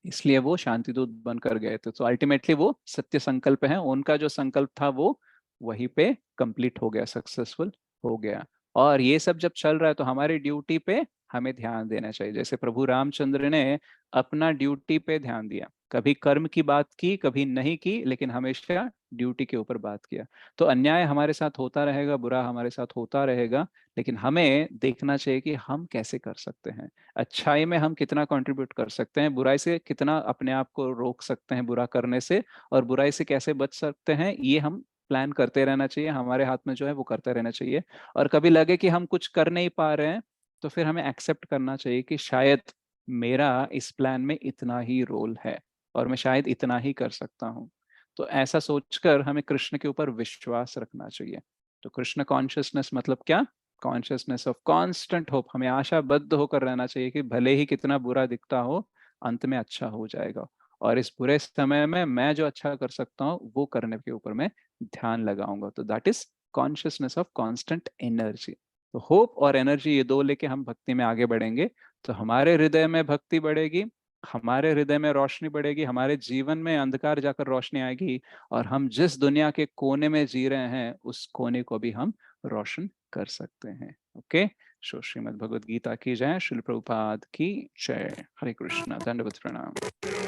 इसलिए वो शांतिदूत बनकर गए थे। तो अल्टीमेटली वो सत्य संकल्प है, उनका जो संकल्प था वो वहीं पे कंप्लीट हो गया, सक्सेसफुल हो गया। और ये सब जब चल रहा है तो हमारी ड्यूटी पे हमें ध्यान देना चाहिए। जैसे प्रभु रामचंद्र ने अपना ड्यूटी पे ध्यान दिया, कभी कर्म की बात की, कभी नहीं की, लेकिन हमेशा ड्यूटी के ऊपर बात किया। तो अन्याय हमारे साथ होता रहेगा, बुरा हमारे साथ होता रहेगा, लेकिन हमें देखना चाहिए कि हम कैसे कर सकते हैं, अच्छाई में हम कितना कंट्रीब्यूट कर सकते हैं, बुराई से कितना अपने आप को रोक सकते हैं बुरा करने से, और बुराई से कैसे बच सकते हैं, ये हम प्लान करते रहना चाहिए। हमारे हाथ में जो है वो करते रहना चाहिए। और कभी लगे कि हम कुछ कर नहीं पा रहे हैं, तो फिर हमें एक्सेप्ट करना चाहिए कि शायद मेरा इस प्लान में इतना ही रोल है, और मैं शायद इतना ही कर सकता हूँ। तो ऐसा सोचकर हमें कृष्ण के ऊपर विश्वास रखना चाहिए। तो कृष्ण कॉन्शियसनेस मतलब क्या? Consciousness of constant hope. हमें आशाबद्ध होकर रहना चाहिए कि भले ही कितना बुरा दिखता हो, अंत में अच्छा हो जाएगा, और इस बुरे समय में मैं जो अच्छा कर सकता हूँ वो करने के ऊपर मैं ध्यान लगाऊंगा। तो that is consciousness of constant energy. तो होप और एनर्जी, ये दो लेके हम भक्ति में आगे बढ़ेंगे, तो हमारे हृदय में भक्ति बढ़ेगी, हमारे हृदय में रोशनी बढ़ेगी, हमारे जीवन में अंधकार जाकर रोशनी आएगी, और हम जिस दुनिया के कोने में जी रहे हैं उस कोने को भी हम रोशन कर सकते हैं। ओके, सो श्रीमद् भगवद गीता की जय, श्रील प्रभुपाद की जय। हरे कृष्णा, दंडवत प्रणाम।